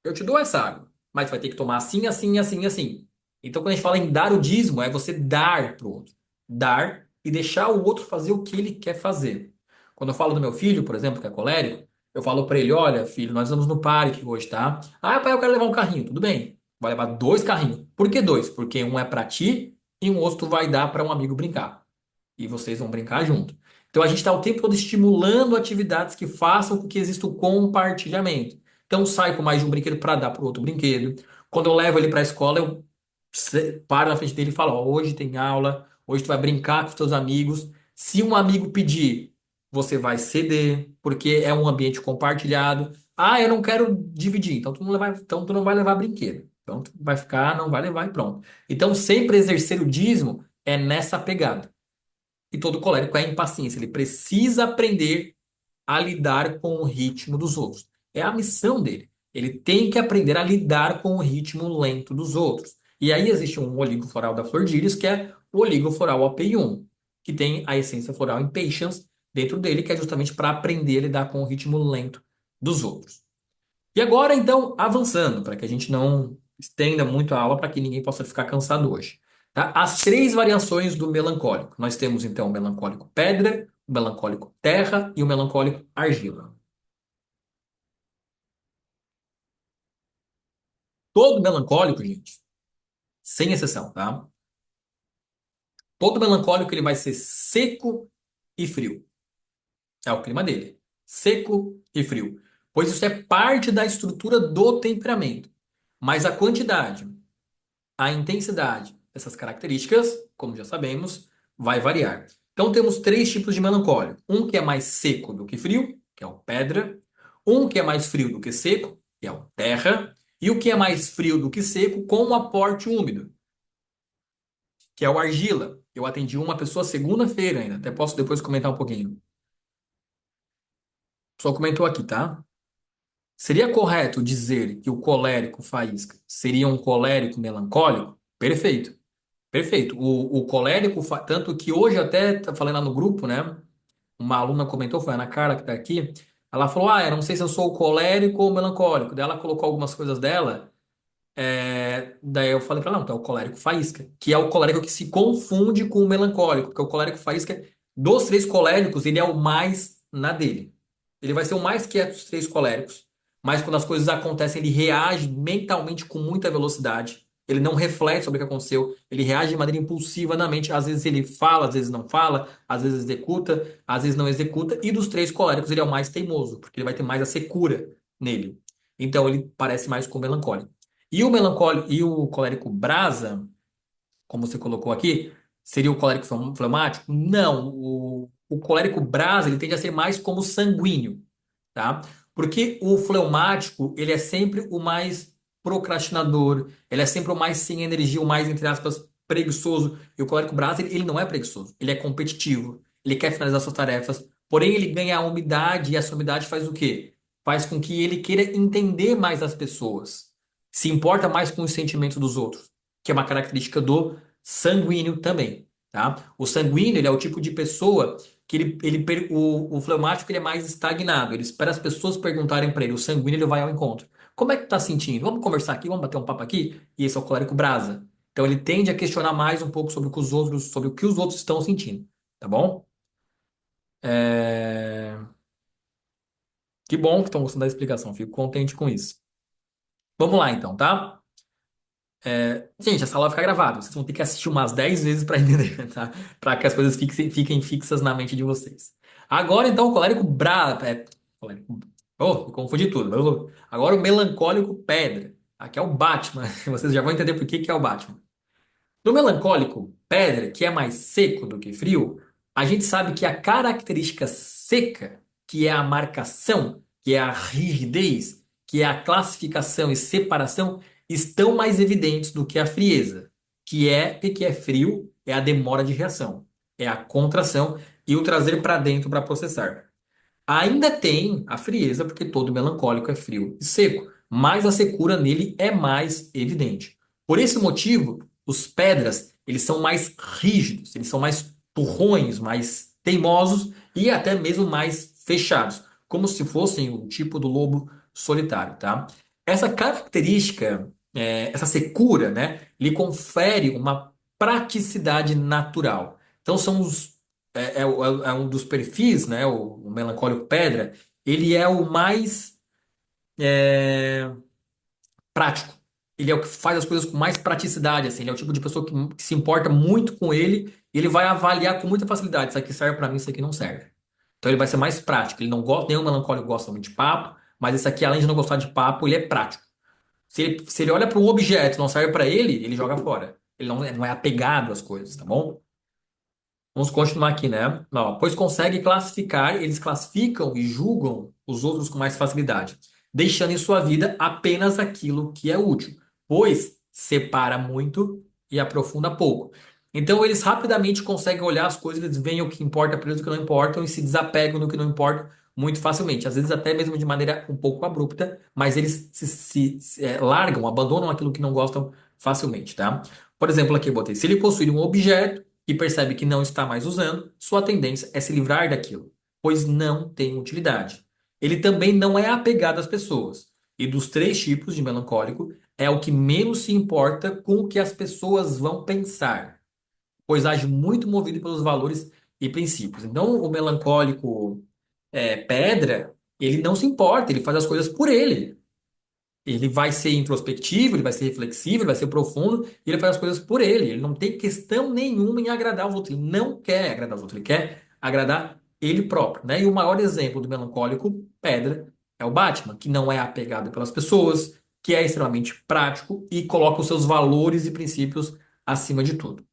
eu te dou essa água, mas vai ter que tomar assim, assim, assim, assim. Então, quando a gente fala em dar o dízimo, é você dar para o outro. Dar e deixar o outro fazer o que ele quer fazer. Quando eu falo do meu filho, por exemplo, que é colérico, eu falo para ele: olha, filho, nós vamos no parque hoje, tá? Ah, pai, eu quero levar um carrinho. Tudo bem. Vai levar dois carrinhos. Por que dois? Porque um é para ti e um outro vai dar para um amigo brincar. E vocês vão brincar junto. Então a gente está o tempo todo estimulando atividades que façam com que exista o compartilhamento. Então sai com mais de um brinquedo para dar para o outro brinquedo. Quando eu levo ele para a escola, eu paro na frente dele e falo: ó, hoje tem aula, hoje tu vai brincar com os teus amigos. Se um amigo pedir, você vai ceder, porque é um ambiente compartilhado. Ah, eu não quero dividir, então tu não vai levar brinquedo. Então tu vai ficar, não vai levar e pronto. Então sempre exercer o dízimo é nessa pegada. E todo colérico é impaciência. Ele precisa aprender a lidar com o ritmo dos outros. É a missão dele. Ele tem que aprender a lidar com o ritmo lento dos outros. E aí existe um oligofloral da flor de íris, que é o oligofloral OPI1, que tem a essência floral impatience dentro dele, que é justamente para aprender a lidar com o ritmo lento dos outros. E agora, então, avançando, para que a gente não estenda muito a aula, para que ninguém possa ficar cansado hoje. Tá? As três variações do melancólico. Nós temos, então, o melancólico pedra, o melancólico terra e o melancólico argila. Todo melancólico, gente, sem exceção, tá? Todo melancólico ele vai ser seco e frio. É o clima dele. Seco e frio. Pois isso é parte da estrutura do temperamento. Mas a quantidade, a intensidade dessas características, como já sabemos, vai variar. Então temos três tipos de melancólia. Um que é mais seco do que frio, que é o pedra. Um que é mais frio do que seco, que é o terra. E o que é mais frio do que seco, com um aporte úmido, que é o argila. Eu atendi uma pessoa segunda-feira ainda, até posso depois comentar um pouquinho. Só comentou aqui, tá? Seria correto dizer que o colérico faísca seria um colérico melancólico? Perfeito. Perfeito. O colérico, tanto que hoje até falei lá no grupo, né? Uma aluna comentou, foi a Ana Carla que tá aqui. Ela falou: ah, eu não sei se eu sou colérico ou melancólico. Daí ela colocou algumas coisas dela. Daí eu falei pra ela: não, tu é o colérico faísca, que é o colérico que se confunde com o melancólico, porque o colérico faísca, dos três coléricos, ele é o mais na dele. Ele vai ser o mais quieto dos três coléricos, mas quando as coisas acontecem, ele reage mentalmente com muita velocidade. Ele não reflete sobre o que aconteceu, ele reage de maneira impulsiva na mente. Às vezes ele fala, às vezes não fala, às vezes executa, às vezes não executa. E dos três coléricos, ele é o mais teimoso, porque ele vai ter mais a secura nele. Então ele parece mais com o melancólico. E o melancólico e o colérico brasa, como você colocou aqui, seria o colérico fleumático? Não, o colérico brasa ele tende a ser mais como sanguíneo, tá? Porque o fleumático, ele é sempre o mais procrastinador, ele é sempre o mais sem energia, o mais, entre aspas, preguiçoso. E o colérico brasa, ele não é preguiçoso. Ele é competitivo. Ele quer finalizar suas tarefas. Porém, ele ganha a umidade e essa umidade faz o quê? Faz com que ele queira entender mais as pessoas. Se importa mais com os sentimentos dos outros, que é uma característica do sanguíneo também, tá? O sanguíneo, ele é o tipo de pessoa que o fleumático ele é mais estagnado. Ele espera as pessoas perguntarem para ele. O sanguíneo ele vai ao encontro. Como é que tá sentindo? Vamos conversar aqui, vamos bater um papo aqui? E esse é o colérico brasa. Então ele tende a questionar mais um pouco sobre o que os outros estão sentindo, tá bom? Que bom que estão gostando da explicação. Fico contente com isso. Vamos lá então, tá? Gente, essa aula vai ficar gravada. Vocês vão ter que assistir umas 10 vezes para entender, tá? Para que as coisas fiquem fixas na mente de vocês. Agora, então, o colérico bravo. Colérico... Oh, eu confundi tudo. Agora, o melancólico pedra. Aqui é o Batman. Vocês já vão entender por que que é o Batman. No melancólico pedra, que é mais seco do que frio, a gente sabe que a característica seca, que é a marcação, que é a rigidez, que é a classificação e separação, estão mais evidentes do que a frieza, o que é frio? É a demora de reação, é a contração e o trazer para dentro para processar. Ainda tem a frieza, porque todo melancólico é frio e seco, mas a secura nele é mais evidente. Por esse motivo, os pedras, eles são mais rígidos, eles são mais turrões, mais teimosos e até mesmo mais fechados, como se fossem o tipo do lobo solitário, tá? Essa característica, essa secura, né, lhe confere uma praticidade natural. Então são os é um dos perfis, né? O melancólico pedra, ele é o mais prático. Ele é o que faz as coisas com mais praticidade, assim. Ele é o tipo de pessoa que se importa muito com ele e ele vai avaliar com muita facilidade. Isso aqui serve pra mim, isso aqui não serve. Então ele vai ser mais prático. Ele não gosta, nenhum melancólico gosta muito de papo, mas esse aqui, além de não gostar de papo, ele é prático. Se ele olha para um objeto e não serve pra ele, ele joga fora. Ele não é apegado às coisas, tá bom? Vamos continuar aqui, né? Ó, pois consegue classificar, eles classificam e julgam os outros com mais facilidade, deixando em sua vida apenas aquilo que é útil, pois separa muito e aprofunda pouco. Então, eles rapidamente conseguem olhar as coisas, eles veem o que importa para eles e o que não importa e se desapegam do que não importa muito facilmente. Às vezes, até mesmo de maneira um pouco abrupta, mas eles largam, abandonam aquilo que não gostam facilmente, tá? Por exemplo, aqui eu botei: se ele possuir um objeto e percebe que não está mais usando, sua tendência é se livrar daquilo, pois não tem utilidade. Ele também não é apegado às pessoas. E dos três tipos de melancólico, é o que menos se importa com o que as pessoas vão pensar, pois age muito movido pelos valores e princípios. Então, o melancólico pedra, ele não se importa, ele faz as coisas por ele. Ele vai ser introspectivo, ele vai ser reflexivo, ele vai ser profundo, e ele faz as coisas por ele. Ele não tem questão nenhuma em agradar os outros. Ele não quer agradar os outros, ele quer agradar ele próprio, né? E o maior exemplo do melancólico pedra é o Batman, que não é apegado pelas pessoas, que é extremamente prático e coloca os seus valores e princípios acima de tudo.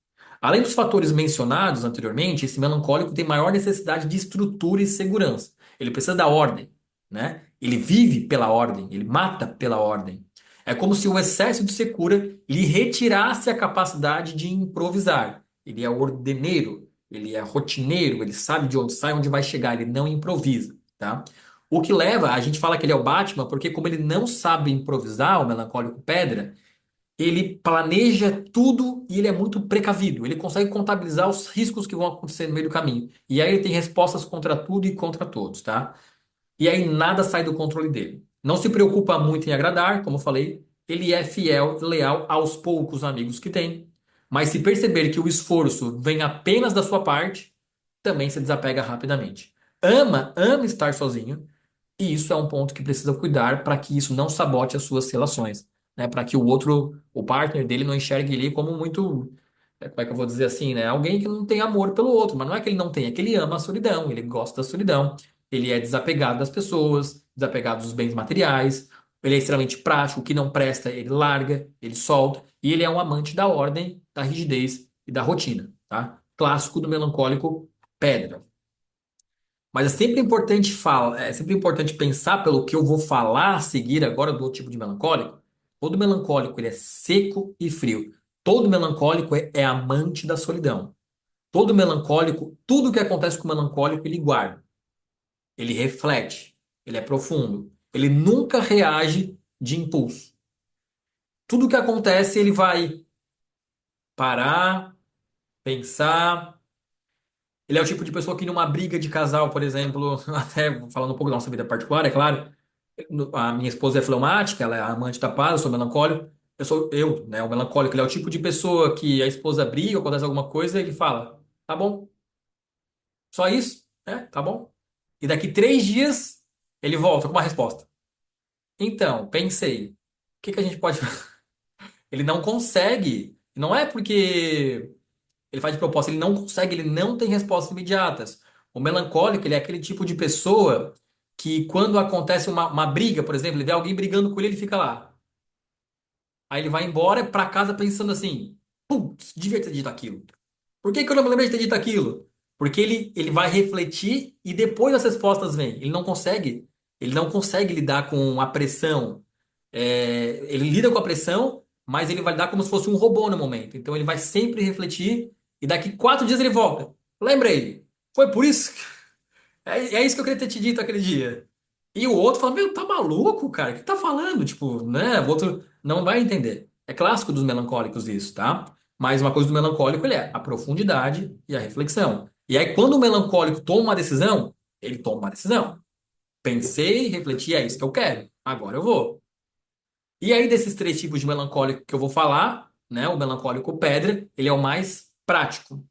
Além dos fatores mencionados anteriormente, esse melancólico tem maior necessidade de estrutura e segurança. Ele precisa da ordem, né? Ele vive pela ordem, ele mata pela ordem. É como se o excesso de secura lhe retirasse a capacidade de improvisar. Ele é ordeneiro, ele é rotineiro, ele sabe de onde sai, onde vai chegar, ele não improvisa, tá? O que leva, a gente fala que ele é o Batman, porque como ele não sabe improvisar, o melancólico pedra, ele planeja tudo e ele é muito precavido. Ele consegue contabilizar os riscos que vão acontecer no meio do caminho. E aí ele tem respostas contra tudo e contra todos, tá? E aí nada sai do controle dele. Não se preocupa muito em agradar, como eu falei, ele é fiel, leal aos poucos amigos que tem. Mas se perceber que o esforço vem apenas da sua parte, também se desapega rapidamente. Ama estar sozinho, e isso é um ponto que precisa cuidar para que isso não sabote as suas relações, né? Para que o outro, o partner dele, não enxergue ele como muito, como é que eu vou dizer assim, né? Alguém que não tem amor pelo outro, mas não é que ele não tem, é que ele ama a solidão, ele gosta da solidão, ele é desapegado das pessoas, desapegado dos bens materiais, ele é extremamente prático, o que não presta, ele larga, ele solta, e ele é um amante da ordem, da rigidez e da rotina, tá? Clássico do melancólico pedra. Mas é sempre importante pensar pelo que eu vou falar a seguir agora do outro tipo de melancólico. Todo melancólico ele é seco e frio. Todo melancólico é amante da solidão. Todo melancólico, tudo que acontece com o melancólico, ele guarda, ele reflete, ele é profundo. Ele nunca reage de impulso. Tudo que acontece, ele vai parar, pensar. Ele é o tipo de pessoa que numa briga de casal, por exemplo, até falando um pouco da nossa vida particular, é claro, a minha esposa é fleumática, ela é amante da paz, eu sou melancólico. Né, o melancólico, ele é o tipo de pessoa que a esposa briga, acontece alguma coisa, e ele fala, tá bom, só isso? É, tá bom. E daqui 3 dias, ele volta com uma resposta. Então, pensei, o que que a gente pode... Ele não consegue, não é porque ele faz de propósito, ele não consegue, ele não tem respostas imediatas. O melancólico, ele é aquele tipo de pessoa que quando acontece uma briga, por exemplo, ele vê alguém brigando com ele, ele fica lá. Aí ele vai embora para casa pensando assim: putz, devia ter dito aquilo. Por que que eu não me lembrei de ter dito aquilo? Porque ele vai refletir e depois as respostas vêm. Ele não consegue lidar com a pressão. Ele lida com a pressão, mas ele vai lidar como se fosse um robô no momento. Então ele vai sempre refletir e daqui 4 dias ele volta. Lembrei. Foi por isso? É isso que eu queria ter te dito aquele dia. E o outro fala, meu, tá maluco, cara? O que tá falando? Tipo, né? O outro não vai entender. É clássico dos melancólicos isso, tá? Mas uma coisa do melancólico, ele é a profundidade e a reflexão. E aí, quando o melancólico toma uma decisão, ele toma uma decisão. Pensei, refleti, é isso que eu quero. Agora eu vou. E aí, desses 3 tipos de melancólico que eu vou falar, né? O melancólico pedra, ele é o mais prático.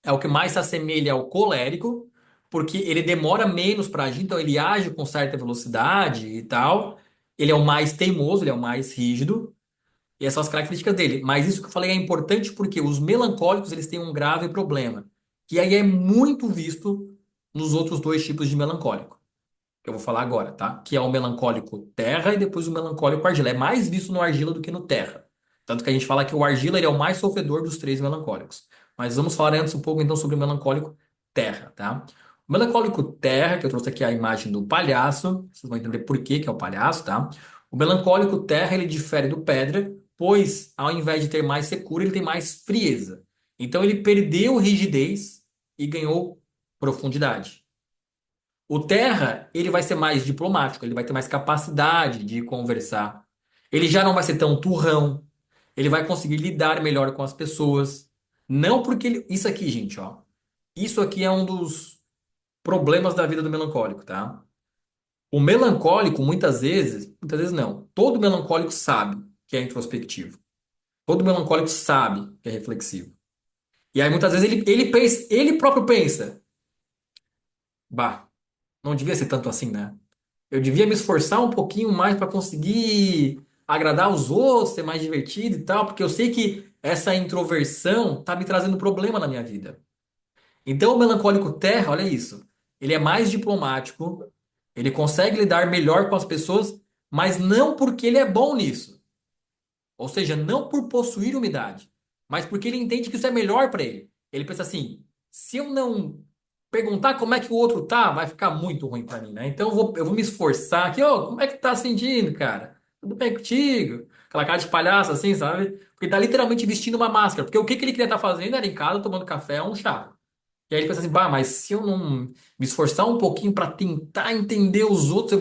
É o que mais se assemelha ao colérico, porque ele demora menos para agir, então ele age com certa velocidade e tal. Ele é o mais teimoso, ele é o mais rígido, e essas são as características dele. Mas isso que eu falei é importante porque os melancólicos eles têm um grave problema, que aí é muito visto nos outros 2 tipos de melancólico que eu vou falar agora, tá? Que é o melancólico terra e depois o melancólico argila. É mais visto no argila do que no terra. Tanto que a gente fala que o argila ele é o mais sofredor dos 3 melancólicos. Mas vamos falar antes um pouco então sobre o melancólico terra, tá? O melancólico terra, que eu trouxe aqui a imagem do palhaço, vocês vão entender por que que é o palhaço, tá? O melancólico terra ele difere do pedra, pois ao invés de ter mais secura, ele tem mais frieza. Então ele perdeu rigidez e ganhou profundidade. O Terra, ele vai ser mais diplomático, ele vai ter mais capacidade de conversar. Ele já não vai ser tão turrão, ele vai conseguir lidar melhor com as pessoas. Não porque ele. Isso aqui, gente, ó. Isso aqui é um dos problemas da vida do melancólico, tá? O melancólico, muitas vezes não. Todo melancólico sabe que é introspectivo. Todo melancólico sabe que é reflexivo. E aí, muitas vezes, ele pensa, ele próprio pensa, bah, não devia ser tanto assim, né? Eu devia me esforçar um pouquinho mais para conseguir agradar os outros, ser mais divertido e tal, porque eu sei que essa introversão tá me trazendo problema na minha vida. Então, o melancólico terra, olha isso. Ele é mais diplomático, ele consegue lidar melhor com as pessoas, mas não porque ele é bom nisso. Ou seja, não por possuir umidade, mas porque ele entende que isso é melhor para ele. Ele pensa assim: se eu não perguntar como é que o outro tá, vai ficar muito ruim para mim, né? Então eu vou me esforçar aqui, ô, como é que tá sentindo, cara? Tudo bem contigo? Aquela cara de palhaço assim, sabe? Porque tá literalmente vestindo uma máscara. Porque o que que ele queria estar fazendo era em casa tomando café ou um chá. E aí ele pensa assim, bah, mas se eu não me esforçar um pouquinho para tentar entender os outros,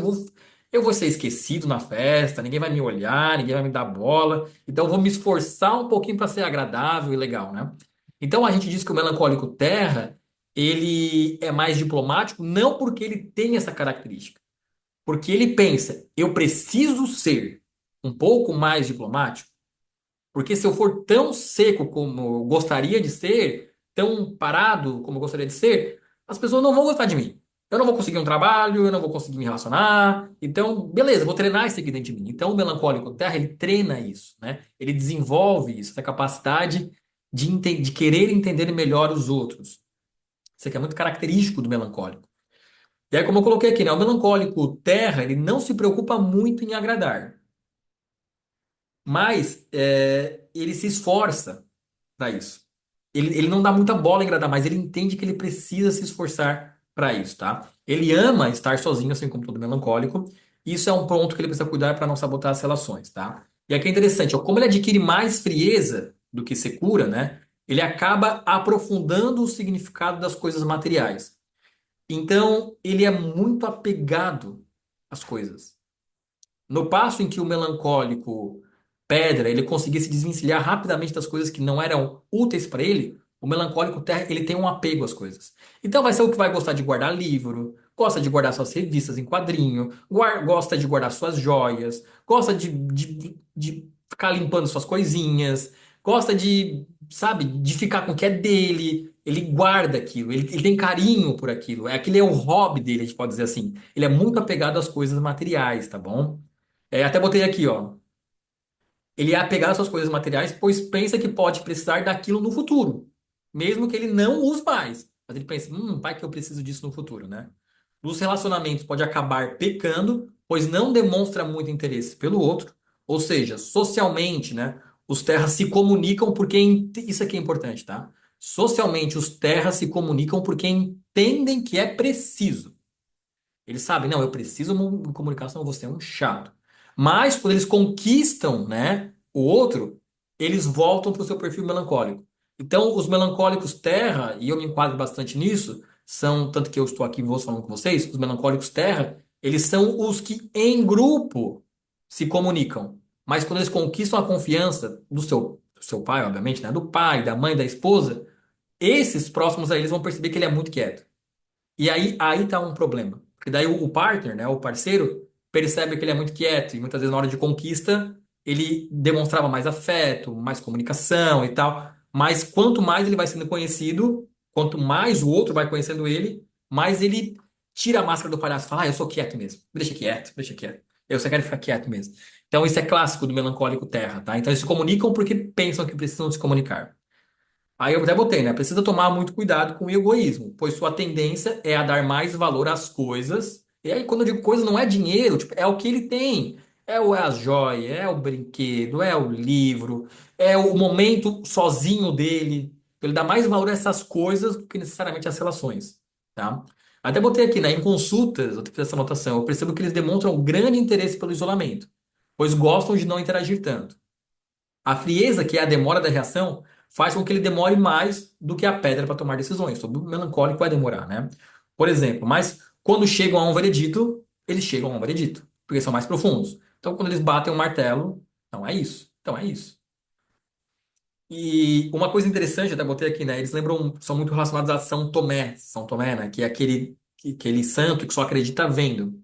eu vou ser esquecido na festa, ninguém vai me olhar, ninguém vai me dar bola. Então eu vou me esforçar um pouquinho para ser agradável e legal, né? Então a gente diz que o melancólico terra, ele é mais diplomático, não porque ele tem essa característica, porque ele pensa, eu preciso ser um pouco mais diplomático. Porque se eu for tão seco como eu gostaria de ser, tão parado como eu gostaria de ser, as pessoas não vão gostar de mim. Eu não vou conseguir um trabalho, eu não vou conseguir me relacionar. Então, beleza, eu vou treinar isso aqui dentro de mim. Então, o melancólico terra, ele treina isso, né? Ele desenvolve isso, essa capacidade de querer entender melhor os outros. Isso aqui é muito característico do melancólico. E aí, como eu coloquei aqui, né? O melancólico terra, ele não se preocupa muito em agradar, mas ele se esforça para isso. Ele não dá muita bola em agradar, mas ele entende que ele precisa se esforçar para isso, tá? Ele ama estar sozinho, assim como todo melancólico. Isso é um ponto que ele precisa cuidar para não sabotar as relações, tá? E aqui é interessante, ó, como ele adquire mais frieza do que secura, né? Ele acaba aprofundando o significado das coisas materiais. Então, ele é muito apegado às coisas. No passo em que o melancólico pedra, ele conseguia se desvencilhar rapidamente das coisas que não eram úteis para ele, o melancólico terra, ele tem um apego às coisas. Então vai ser o que vai gostar de guardar livro, gosta de guardar suas revistas em quadrinho, gosta de guardar suas joias, gosta de ficar limpando suas coisinhas, gosta de, sabe, de ficar com o que é dele. Ele guarda aquilo, ele tem carinho por aquilo. Aquele é o hobby dele, a gente pode dizer assim. Ele é muito apegado às coisas materiais, tá bom? Até botei aqui, ó. Ele é apegado às suas coisas materiais, pois pensa que pode precisar daquilo no futuro, mesmo que ele não use mais. Mas ele pensa, vai que eu preciso disso no futuro, né? Nos relacionamentos pode acabar pecando, pois não demonstra muito interesse pelo outro. Ou seja, socialmente, né? Os terras se comunicam porque isso aqui é importante, tá? Socialmente, os terras se comunicam porque entendem que é preciso. Eles sabem, não, eu preciso me comunicar, senão você é um chato. Mas quando eles conquistam, né, o outro, eles voltam para o seu perfil melancólico. Então, os melancólicos terra, e eu me enquadro bastante nisso, são, tanto que eu estou aqui vou falando com vocês, os melancólicos terra, eles são os que em grupo se comunicam. Mas quando eles conquistam a confiança do seu pai, obviamente, né, do pai, da mãe, da esposa, esses próximos a eles vão perceber que ele é muito quieto. E aí tá um problema. Porque daí o partner, né, o parceiro, percebe que ele é muito quieto e muitas vezes na hora de conquista ele demonstrava mais afeto, mais comunicação e tal. Mas quanto mais ele vai sendo conhecido, quanto mais o outro vai conhecendo ele, mais ele tira a máscara do palhaço e fala: eu sou quieto mesmo. Me deixa quieto, me deixa quieto. Eu só quero ficar quieto mesmo. Então isso é clássico do melancólico terra, tá? Então eles se comunicam porque pensam que precisam se comunicar. Aí eu até botei, né? Precisa tomar muito cuidado com o egoísmo, pois sua tendência é a dar mais valor às coisas. E aí, quando eu digo coisa, não é dinheiro, tipo, é o que ele tem. É a joia, é o brinquedo, é o livro, é o momento sozinho dele. Ele dá mais valor a essas coisas do que necessariamente às relações, tá? Até botei aqui, né? Em consultas, eu fiz essa anotação, eu percebo que eles demonstram grande interesse pelo isolamento, pois gostam de não interagir tanto. A frieza, que é a demora da reação, faz com que ele demore mais do que a pedra para tomar decisões. Sobre o melancólico vai demorar, né? Por exemplo, mas quando chegam a um veredito, eles chegam a um veredito, porque são mais profundos. Então, quando eles batem o martelo, então é isso. Então é isso. E uma coisa interessante, até botei aqui, né? Eles lembram, são muito relacionados a São Tomé, né? Que é aquele santo que só acredita vendo.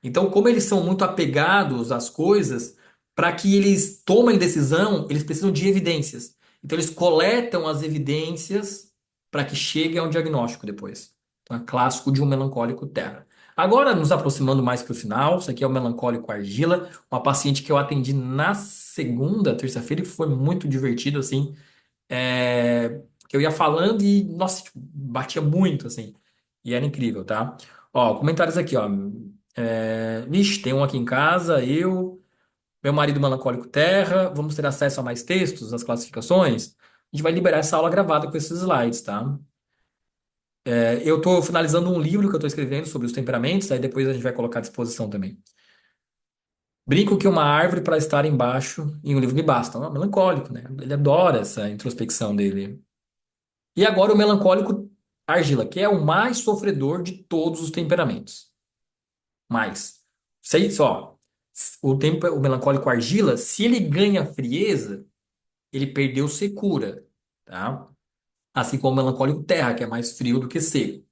Então, como eles são muito apegados às coisas, para que eles tomem decisão, eles precisam de evidências. Então, eles coletam as evidências para que chegue ao diagnóstico depois. Então, é clássico de um melancólico terra. Agora, nos aproximando mais para o final, isso aqui é o melancólico argila, uma paciente que eu atendi na segunda, terça-feira, e foi muito divertido, assim, que eu ia falando e, nossa, tipo, batia muito, assim, e era incrível, tá? Ó, comentários aqui, ó. Vixe, tem um aqui em casa, meu marido melancólico terra, vamos ter acesso a mais textos, as classificações. A gente vai liberar essa aula gravada com esses slides, tá? Eu estou finalizando um livro que eu estou escrevendo sobre os temperamentos, aí depois a gente vai colocar à disposição também. Brinco que uma árvore para estar embaixo em um livro me basta. É melancólico, né? Ele adora essa introspecção dele. E agora o melancólico argila, que é o mais sofredor de todos os temperamentos. Mais. Sei só. O melancólico argila, se ele ganha frieza, ele perdeu secura, tá? Assim como o melancólico terra, que é mais frio do que seco.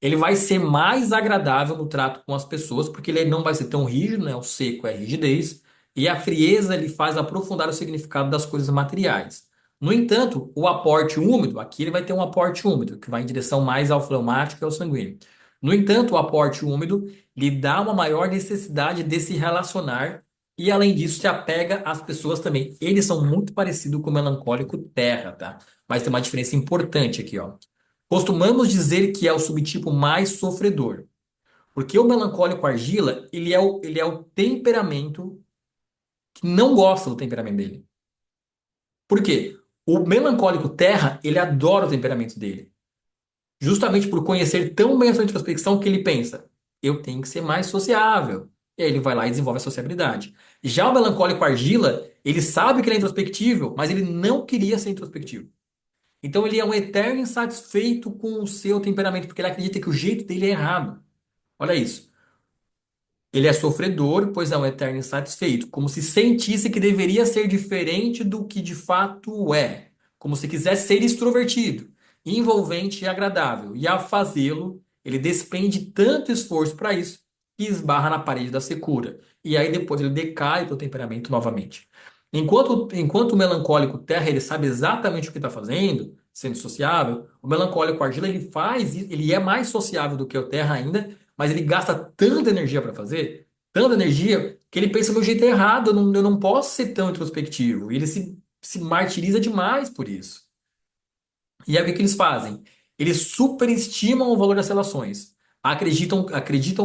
Ele vai ser mais agradável no trato com as pessoas, porque ele não vai ser tão rígido, né? O seco é rigidez, e a frieza ele faz aprofundar o significado das coisas materiais. No entanto, o aporte úmido, aqui ele vai ter um aporte úmido, que vai em direção mais ao fleumático e ao sanguíneo. No entanto, o aporte úmido lhe dá uma maior necessidade de se relacionar e, além disso, se apega às pessoas também. Eles são muito parecidos com o melancólico terra, tá? Mas tem uma diferença importante aqui, ó. Costumamos dizer que é o subtipo mais sofredor, porque o melancólico argila, ele é o temperamento que não gosta do temperamento dele. Por quê? O melancólico terra, ele adora o temperamento dele, justamente por conhecer tão bem a sua introspecção que ele pensa, eu tenho que ser mais sociável. E aí ele vai lá e desenvolve a sociabilidade. Já o melancólico argila, Ele sabe que ele é introspectivo, mas ele não queria ser introspectivo. Então ele é um eterno insatisfeito com o seu temperamento, porque ele acredita que o jeito dele é errado. Olha isso. Ele é sofredor, pois é um eterno insatisfeito, como se sentisse que deveria ser diferente do que de fato é, como se quisesse ser extrovertido, envolvente e agradável. E ao fazê-lo, ele despende tanto esforço para isso que esbarra na parede da secura. E aí depois ele decai para o temperamento novamente. Enquanto o melancólico terra ele sabe exatamente o que está fazendo, sendo sociável, o melancólico argila ele é mais sociável do que o terra ainda, mas ele gasta tanta energia para fazer, tanta energia, que ele pensa meu jeito é errado, eu não posso ser tão introspectivo. E ele se martiriza demais por isso. E aí o que que eles fazem? Eles superestimam o valor das relações. Acreditam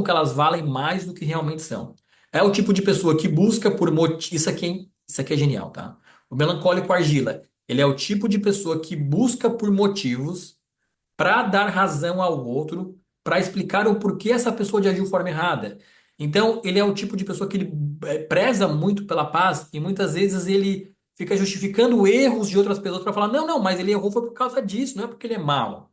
que elas valem mais do que realmente são. É o tipo de pessoa que busca por motivos. Isso aqui é genial, tá? O melancólico argila, ele é o tipo de pessoa que busca por motivos para dar razão ao outro, para explicar o porquê essa pessoa agiu de forma errada. Então, ele é o tipo de pessoa que ele preza muito pela paz e muitas vezes ele fica justificando erros de outras pessoas para falar: não, não, mas ele errou foi por causa disso, não é porque ele é mau.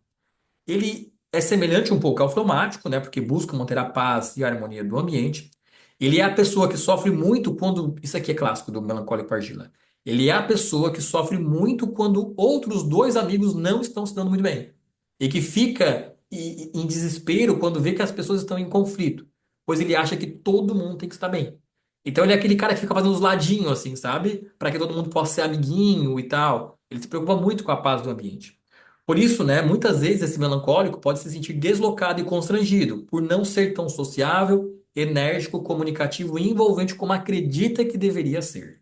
Ele é semelhante um pouco ao fleumático, né? Porque busca manter a paz e a harmonia do ambiente. Ele é a pessoa que sofre muito quando. Isso aqui é clássico do melancólico argila. Ele é a pessoa que sofre muito quando outros dois amigos não estão se dando muito bem. E que fica em desespero quando vê que as pessoas estão em conflito. Pois ele acha que todo mundo tem que estar bem. Então ele é aquele cara que fica fazendo os ladinhos, assim, sabe? Para que todo mundo possa ser amiguinho e tal. Ele se preocupa muito com a paz do ambiente. Por isso, né, muitas vezes esse melancólico pode se sentir deslocado e constrangido por não ser tão sociável, enérgico, comunicativo e envolvente como acredita que deveria ser.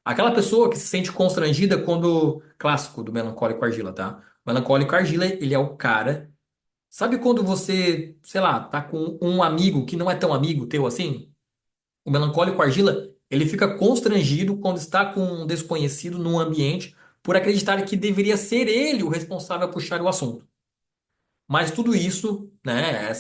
Aquela pessoa que se sente constrangida quando. Clássico do melancólico argila, tá? O melancólico argila, ele é o cara. Sabe quando você, sei lá, tá com um amigo que não é tão amigo teu assim? O melancólico argila, ele fica constrangido quando está com um desconhecido num ambiente por acreditar que deveria ser ele o responsável por puxar o assunto. Mas tudo isso, né,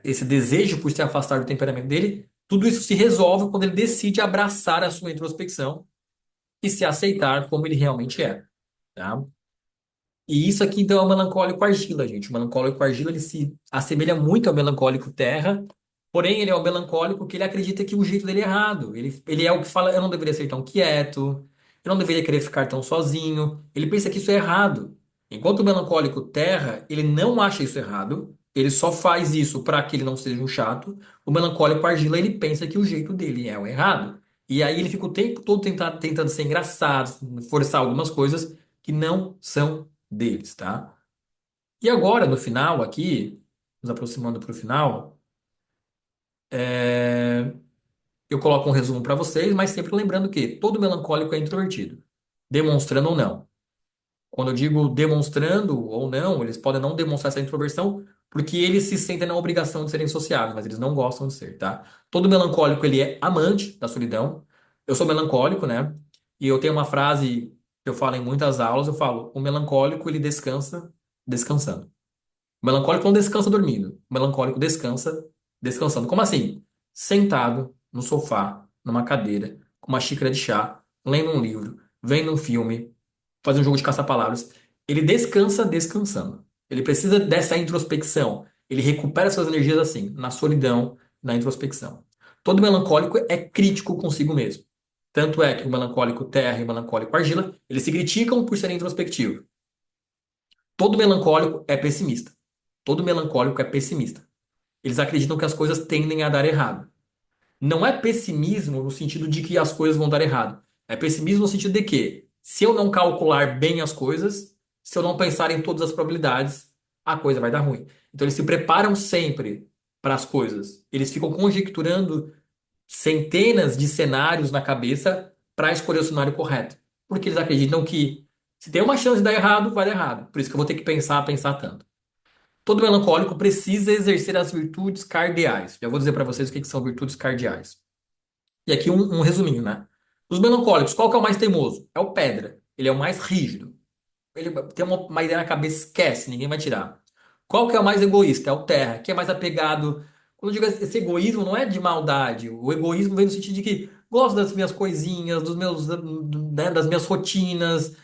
esse desejo por se afastar do temperamento dele, tudo isso se resolve quando ele decide abraçar a sua introspecção e se aceitar como ele realmente é, tá? E isso aqui então é o melancólico argila, gente. O melancólico argila ele se assemelha muito ao melancólico terra, porém ele é o melancólico que ele acredita que o jeito dele é errado. Ele é o que fala, eu não deveria ser tão quieto, eu não deveria querer ficar tão sozinho. Ele pensa que isso é errado. Enquanto o melancólico terra, ele não acha isso errado, ele só faz isso para que ele não seja um chato. O melancólico argila, ele pensa que o jeito dele é o errado. E aí ele fica o tempo todo tentando ser engraçado, forçar algumas coisas que não são deles, tá? E agora, no final aqui, nos aproximando para o final, eu coloco um resumo para vocês, mas sempre lembrando que todo melancólico é introvertido, demonstrando ou não. Quando eu digo demonstrando ou não, eles podem não demonstrar essa introversão porque eles se sentem na obrigação de serem sociáveis, mas eles não gostam de ser, tá? Todo melancólico, ele é amante da solidão. Eu sou melancólico, né? E eu tenho uma frase que eu falo em muitas aulas, eu falo, o melancólico, ele descansa descansando. O melancólico não descansa dormindo. O melancólico descansa descansando. Como assim? Sentado no sofá, numa cadeira, com uma xícara de chá, lendo um livro, vendo um filme, fazendo um jogo de caça-palavras. Ele descansa descansando. Ele precisa dessa introspecção. Ele recupera suas energias assim, na solidão, na introspecção. Todo melancólico é crítico consigo mesmo. Tanto é que o melancólico terra e o melancólico argila, eles se criticam por serem introspectivos. Todo melancólico é pessimista. Todo melancólico é pessimista. Eles acreditam que as coisas tendem a dar errado. Não é pessimismo no sentido de que as coisas vão dar errado. É pessimismo no sentido de que, se eu não calcular bem as coisas, se eu não pensar em todas as probabilidades, a coisa vai dar ruim. Então eles se preparam sempre para as coisas. Eles ficam conjecturando centenas de cenários na cabeça para escolher o cenário correto. Porque eles acreditam que se tem uma chance de dar errado, vai dar errado. Por isso que eu vou ter que pensar tanto. Todo melancólico precisa exercer as virtudes cardeais. Já vou dizer para vocês o que que são virtudes cardeais. E aqui um resuminho, né? Dos melancólicos, qual que é o mais teimoso? É o pedra. Ele é o mais rígido. Ele tem uma ideia na cabeça, esquece, ninguém vai tirar. Qual que é o mais egoísta? É o terra, que é mais apegado. Quando eu digo esse egoísmo, não é de maldade. O egoísmo vem no sentido de que gosto das minhas coisinhas, né, das minhas rotinas.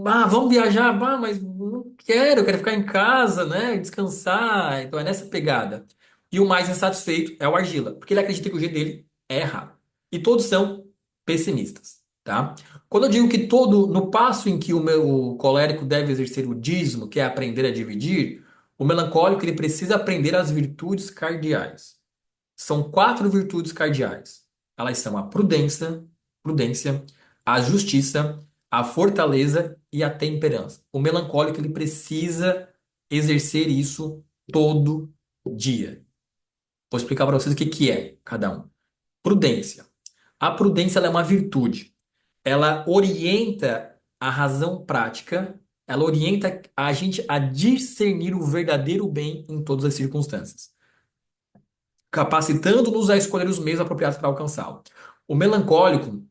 Ah, vamos viajar, ah, mas não quero, eu quero ficar em casa, né? Descansar. Então é nessa pegada. E o mais insatisfeito é o Argila, porque ele acredita que o jeito dele é errado. E todos são pessimistas, tá? Quando eu digo que todo, no passo em que o meu colérico deve exercer o dízimo, que é aprender a dividir, o melancólico ele precisa aprender as virtudes cardeais. São quatro virtudes cardeais. Elas são a prudência, a justiça, a fortaleza e a temperança. O melancólico ele precisa exercer isso todo dia. Vou explicar para vocês o que que é cada um. Prudência. A prudência ela é uma virtude. Ela orienta a razão prática, ela orienta a gente a discernir o verdadeiro bem em todas as circunstâncias, capacitando-nos a escolher os meios apropriados para alcançá-lo. O melancólico,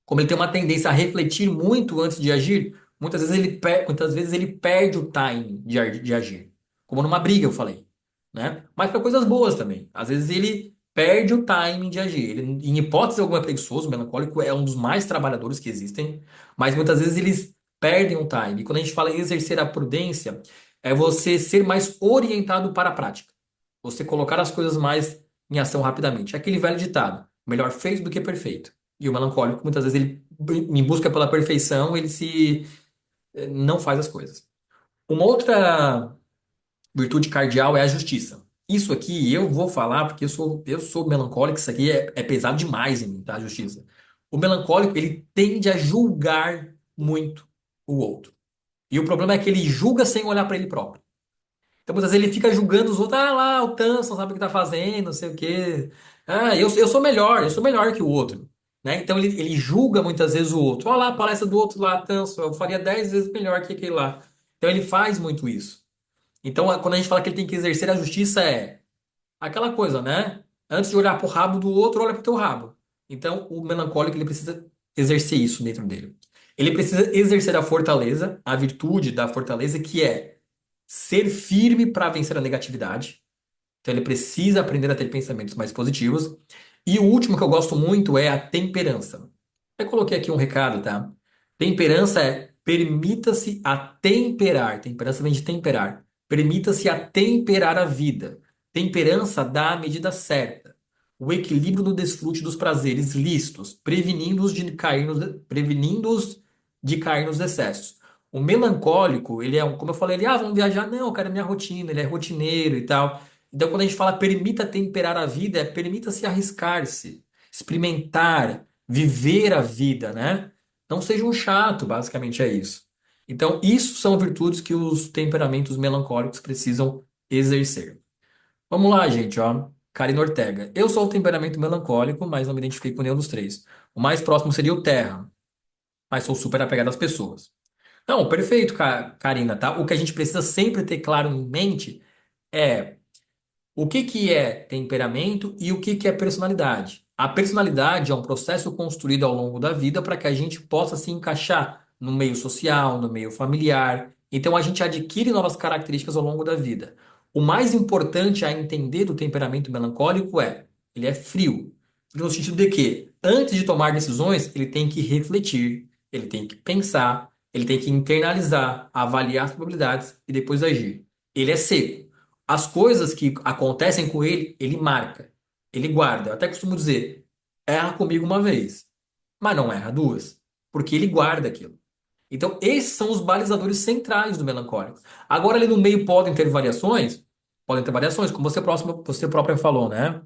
como ele tem uma tendência a refletir muito antes de agir, muitas vezes ele perde o time de agir. Como numa briga, eu falei, né? Mas para coisas boas também. Às vezes ele perde o timing de agir. Ele, em hipótese alguma, é preguiçoso, o melancólico é um dos mais trabalhadores que existem, mas muitas vezes eles perdem o time. E quando a gente fala em exercer a prudência, é você ser mais orientado para a prática. Você colocar as coisas mais em ação rapidamente. É aquele velho ditado: melhor feito do que perfeito. E o melancólico, muitas vezes, em busca pela perfeição, ele se não faz as coisas. Uma outra virtude cardial é a justiça. Isso aqui eu vou falar porque eu sou melancólico, isso aqui é pesado demais em mim, tá? A justiça. O melancólico, ele tende a julgar muito o outro. E o problema é que ele julga sem olhar para ele próprio. Então, muitas vezes ele fica julgando os outros, ah lá, o Tanso não sabe o que tá fazendo, não sei o quê. Ah, eu sou melhor que o outro. Né? Então ele julga muitas vezes o outro. Olha lá a palestra do outro lá, Tanso, eu faria 10 vezes melhor que aquele lá. Então ele faz muito isso. Então, quando a gente fala que ele tem que exercer a justiça, é aquela coisa, né? Antes de olhar pro rabo do outro, olha pro teu rabo. Então, o melancólico, ele precisa exercer isso dentro dele. Ele precisa exercer a fortaleza, a virtude da fortaleza, que é ser firme para vencer a negatividade. Então ele precisa aprender a ter pensamentos mais positivos. E o último que eu gosto muito é a temperança. Eu coloquei aqui um recado, tá? Temperança é permita-se atemperar. Temperança vem de temperar. Permita-se atemperar a vida. Temperança dá a medida certa. O equilíbrio no desfrute dos prazeres lícitos, prevenindo-os de cair nos excessos. O melancólico, ele é um, como eu falei, ele, vamos viajar. Não, cara, é minha rotina, ele é rotineiro e tal. Então, quando a gente fala permita temperar a vida, é permita-se arriscar-se, experimentar, viver a vida, né? Não seja um chato, basicamente é isso. Então, isso são virtudes que os temperamentos melancólicos precisam exercer. Vamos lá, gente, ó. Karina Ortega. Eu sou o temperamento melancólico, mas não me identifiquei com nenhum dos três. O mais próximo seria o Terra, mas sou super apegado às pessoas. Não, perfeito, Karina, tá? O que a gente precisa sempre ter claro em mente é o que que é temperamento e o que que é personalidade? A personalidade é um processo construído ao longo da vida para que a gente possa se encaixar no meio social, no meio familiar. Então a gente adquire novas características ao longo da vida. O mais importante a entender do temperamento melancólico é, ele é frio. No sentido de que, antes de tomar decisões, ele tem que refletir, ele tem que pensar, ele tem que internalizar, avaliar as probabilidades e depois agir. Ele é seco. As coisas que acontecem com ele, ele marca, ele guarda. Eu até costumo dizer, erra comigo uma vez, mas não erra duas, porque ele guarda aquilo. Então, esses são os balizadores centrais do melancólico. Agora, ali no meio podem ter variações, como você própria falou, né?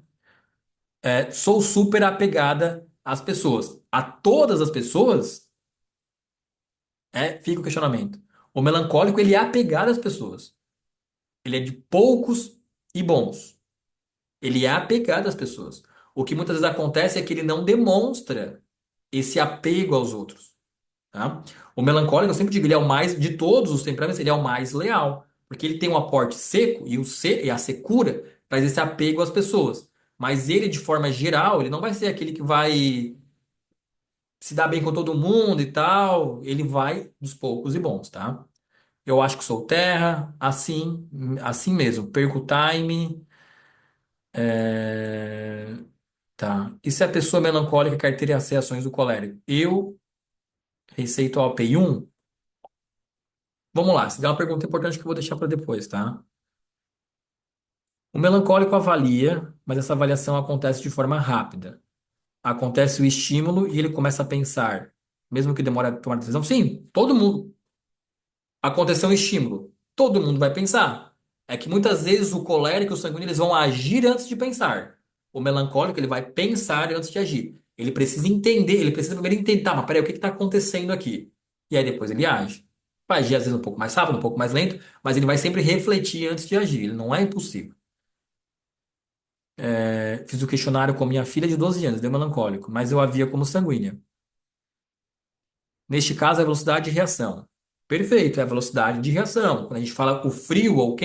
Sou super apegada às pessoas. A todas as pessoas, fica o questionamento. O melancólico, ele é apegado às pessoas. Ele é de poucos e bons. Ele é apegado às pessoas. O que muitas vezes acontece é que ele não demonstra esse apego aos outros, tá? O melancólico, eu sempre digo, ele é o mais, de todos os temperamentos, ele é o mais leal, porque ele tem um aporte seco e a secura traz esse apego às pessoas. Mas ele, de forma geral, ele não vai ser aquele que vai se dar bem com todo mundo e tal. Ele vai dos poucos e bons, tá? Eu acho que sou terra, assim mesmo. Perco o time. Tá. E se a pessoa melancólica quer ter as reações do colérico? Eu receito a OPI1? Vamos lá, se der uma pergunta importante que eu vou deixar para depois, tá? O melancólico avalia, mas essa avaliação acontece de forma rápida. Acontece o estímulo e ele começa a pensar, mesmo que demore a tomar decisão. Sim, todo mundo. Aconteceu um estímulo, todo mundo vai pensar. É que muitas vezes o colérico e o sanguíneo eles vão agir antes de pensar. O melancólico ele vai pensar antes de agir. Ele precisa entender, ele precisa primeiro entender, tá, mas peraí, o que está acontecendo aqui? E aí depois ele age. Vai agir às vezes um pouco mais rápido, um pouco mais lento, mas ele vai sempre refletir antes de agir. Ele não é impossível. Fiz o questionário com minha filha de 12 anos, deu melancólico, mas eu a via como sanguínea. Neste caso, é a velocidade de reação. Perfeito, é a velocidade de reação. Quando a gente fala o frio ou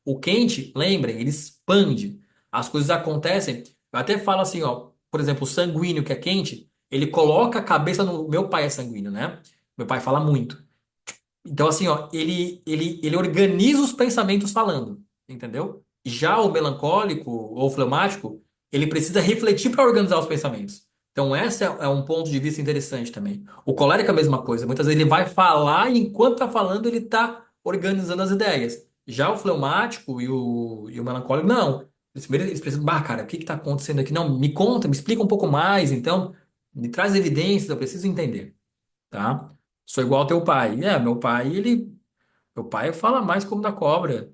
o quente, lembrem, ele expande. As coisas acontecem. Eu até falo assim, ó, por exemplo, o sanguíneo que é quente, ele coloca a cabeça no. Meu pai é sanguíneo, né? Meu pai fala muito. Então, assim, ó, ele organiza os pensamentos falando, entendeu? Já o melancólico ou fleumático, ele precisa refletir para organizar os pensamentos. Então, esse é um ponto de vista interessante também. O colérico é a mesma coisa. Muitas vezes ele vai falar e enquanto está falando, ele está organizando as ideias. Já o fleumático e o melancólico, não. Eles precisam, bah, cara, o que está acontecendo aqui? Não, me conta, me explica um pouco mais, então, me traz evidências, eu preciso entender, tá? Sou igual ao teu pai. Meu pai fala mais como da cobra.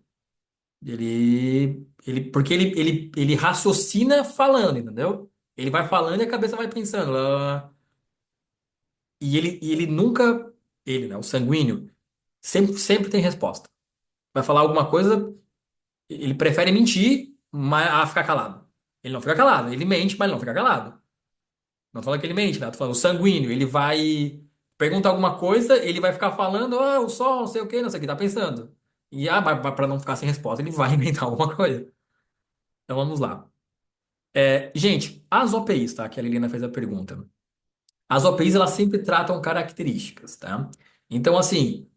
Porque ele raciocina falando, entendeu? Ele vai falando e a cabeça vai pensando. E ele nunca, ele, né, o sanguíneo, sempre tem resposta. Vai falar alguma coisa, ele prefere mentir, mas a ficar calado. Ele não fica calado, ele mente, mas ele não fica calado. Não tô falando que ele mente, né? Tô falando o sanguíneo. Ele vai perguntar alguma coisa, ele vai ficar falando, ah, o sol, não sei o quê, não sei o que, tá pensando. E para não ficar sem resposta, ele vai inventar alguma coisa. Então vamos lá. Gente, as OPIs, tá? Que a Liliana fez a pergunta. As OPIs, elas sempre tratam características, tá? Então, assim,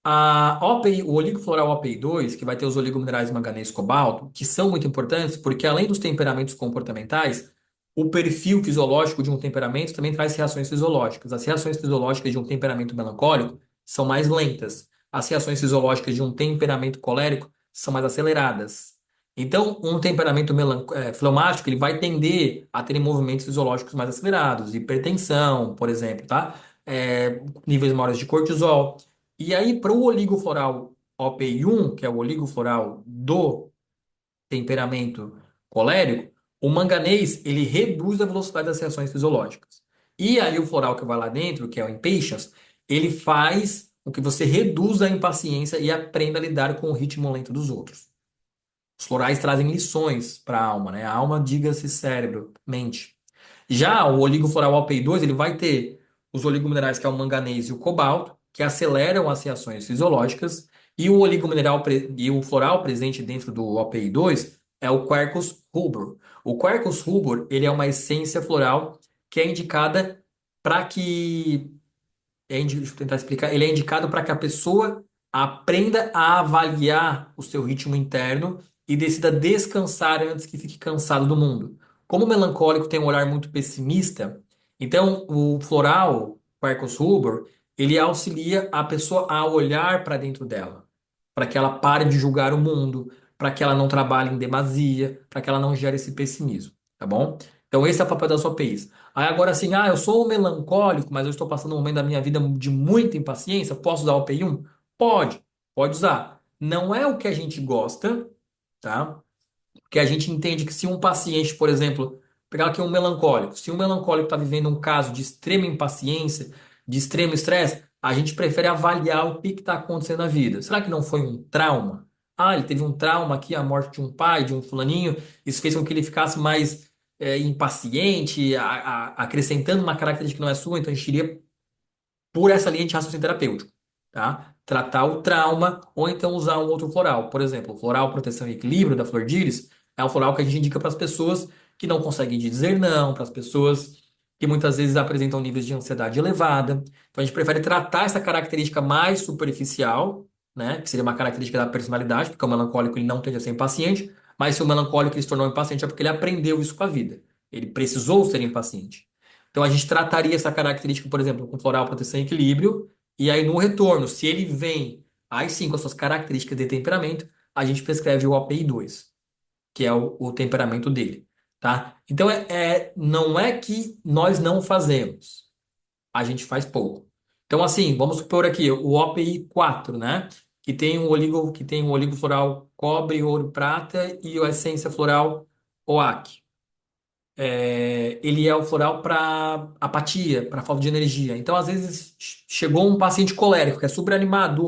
a OPI, o oligofloral OPI2, que vai ter os oligominerais manganês e cobalto, que são muito importantes porque além dos temperamentos comportamentais, o perfil fisiológico de um temperamento também traz reações fisiológicas. As reações fisiológicas de um temperamento melancólico são mais lentas. As reações fisiológicas de um temperamento colérico são mais aceleradas. Então, um temperamento fleumático, ele vai tender a ter movimentos fisiológicos mais acelerados, hipertensão, por exemplo, tá? Níveis maiores de cortisol. E aí, para o oligofloral OPI1, que é o oligofloral do temperamento colérico, o manganês ele reduz a velocidade das reações fisiológicas. E aí, o floral que vai lá dentro, que é o impatience, ele faz com que você reduza a impaciência e aprenda a lidar com o ritmo lento dos outros. Os florais trazem lições para a alma, né? A alma, diga-se cérebro, mente. Já o oligofloral OPI2, ele vai ter os oligominerais que é o manganês e o cobalto, que aceleram as reações fisiológicas, e o oligomineral e o floral presente dentro do OPI2 é o Quercus rubor. O Quercus rubor, ele é uma essência floral que é indicada para que deixa eu tentar explicar. Ele é indicado para que a pessoa aprenda a avaliar o seu ritmo interno e decida descansar antes que fique cansado do mundo. Como o melancólico tem um olhar muito pessimista, então o floral, Quercus rubor, ele auxilia a pessoa a olhar para dentro dela, para que ela pare de julgar o mundo, para que ela não trabalhe em demasia, para que ela não gere esse pessimismo, tá bom? Então esse é o papel das OPIs. Aí agora assim, eu sou um melancólico, mas eu estou passando um momento da minha vida de muita impaciência, posso usar o OPI1? Pode usar. Não é o que a gente gosta, tá? Porque a gente entende que se um paciente, por exemplo, pegar aqui um melancólico, se um melancólico está vivendo um caso de extrema impaciência, de extremo estresse, a gente prefere avaliar o que está acontecendo na vida. Será que não foi um trauma? Ah, ele teve um trauma aqui, a morte de um pai, de um fulaninho, isso fez com que ele ficasse mais impaciente, acrescentando uma característica que não é sua, então a gente iria por essa linha de raciocínio terapêutico, tá? Tratar o trauma ou então usar um outro floral. Por exemplo, o floral proteção e equilíbrio da Flor de Íris é um floral que a gente indica para as pessoas que não conseguem dizer não, para as pessoas que muitas vezes apresentam níveis de ansiedade elevada. Então a gente prefere tratar essa característica mais superficial, né? Que seria uma característica da personalidade, porque o melancólico ele não tende a ser impaciente, mas se o melancólico ele se tornou impaciente é porque ele aprendeu isso com a vida. Ele precisou ser impaciente. Então a gente trataria essa característica, por exemplo, com floral, proteção e equilíbrio, e aí no retorno, se ele vem, aí sim, com as suas características de temperamento, a gente prescreve o OPI 2, que é o temperamento dele, tá? Então não é que nós não fazemos, a gente faz pouco. Então, assim, vamos supor aqui o OPI 4, né? Que tem o oligo floral cobre, ouro, prata e a essência floral oak. Ele é o floral para apatia, para falta de energia. Então, às vezes, chegou um paciente colérico, que é super animado,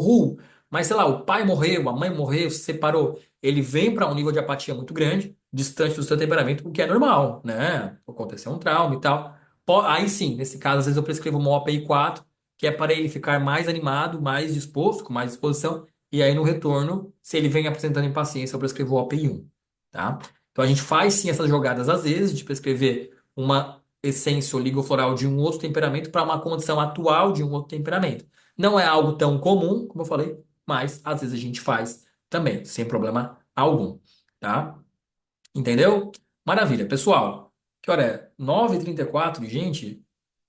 mas sei lá, o pai morreu, a mãe morreu, se separou. Ele vem para um nível de apatia muito grande, distante do seu temperamento, o que é normal, né? Aconteceu um trauma e tal. Aí sim, nesse caso, às vezes eu prescrevo uma OPI 4, que é para ele ficar mais animado, mais disposto, com mais disposição. E aí, no retorno, se ele vem apresentando impaciência, eu prescrevo o OPI 1, tá? Então a gente faz sim essas jogadas às vezes, de prescrever uma essência oligofloral de um outro temperamento para uma condição atual de um outro temperamento. Não é algo tão comum, como eu falei, mas às vezes a gente faz também, sem problema algum, tá? Entendeu? Maravilha, pessoal. Que hora é? 9h34, gente.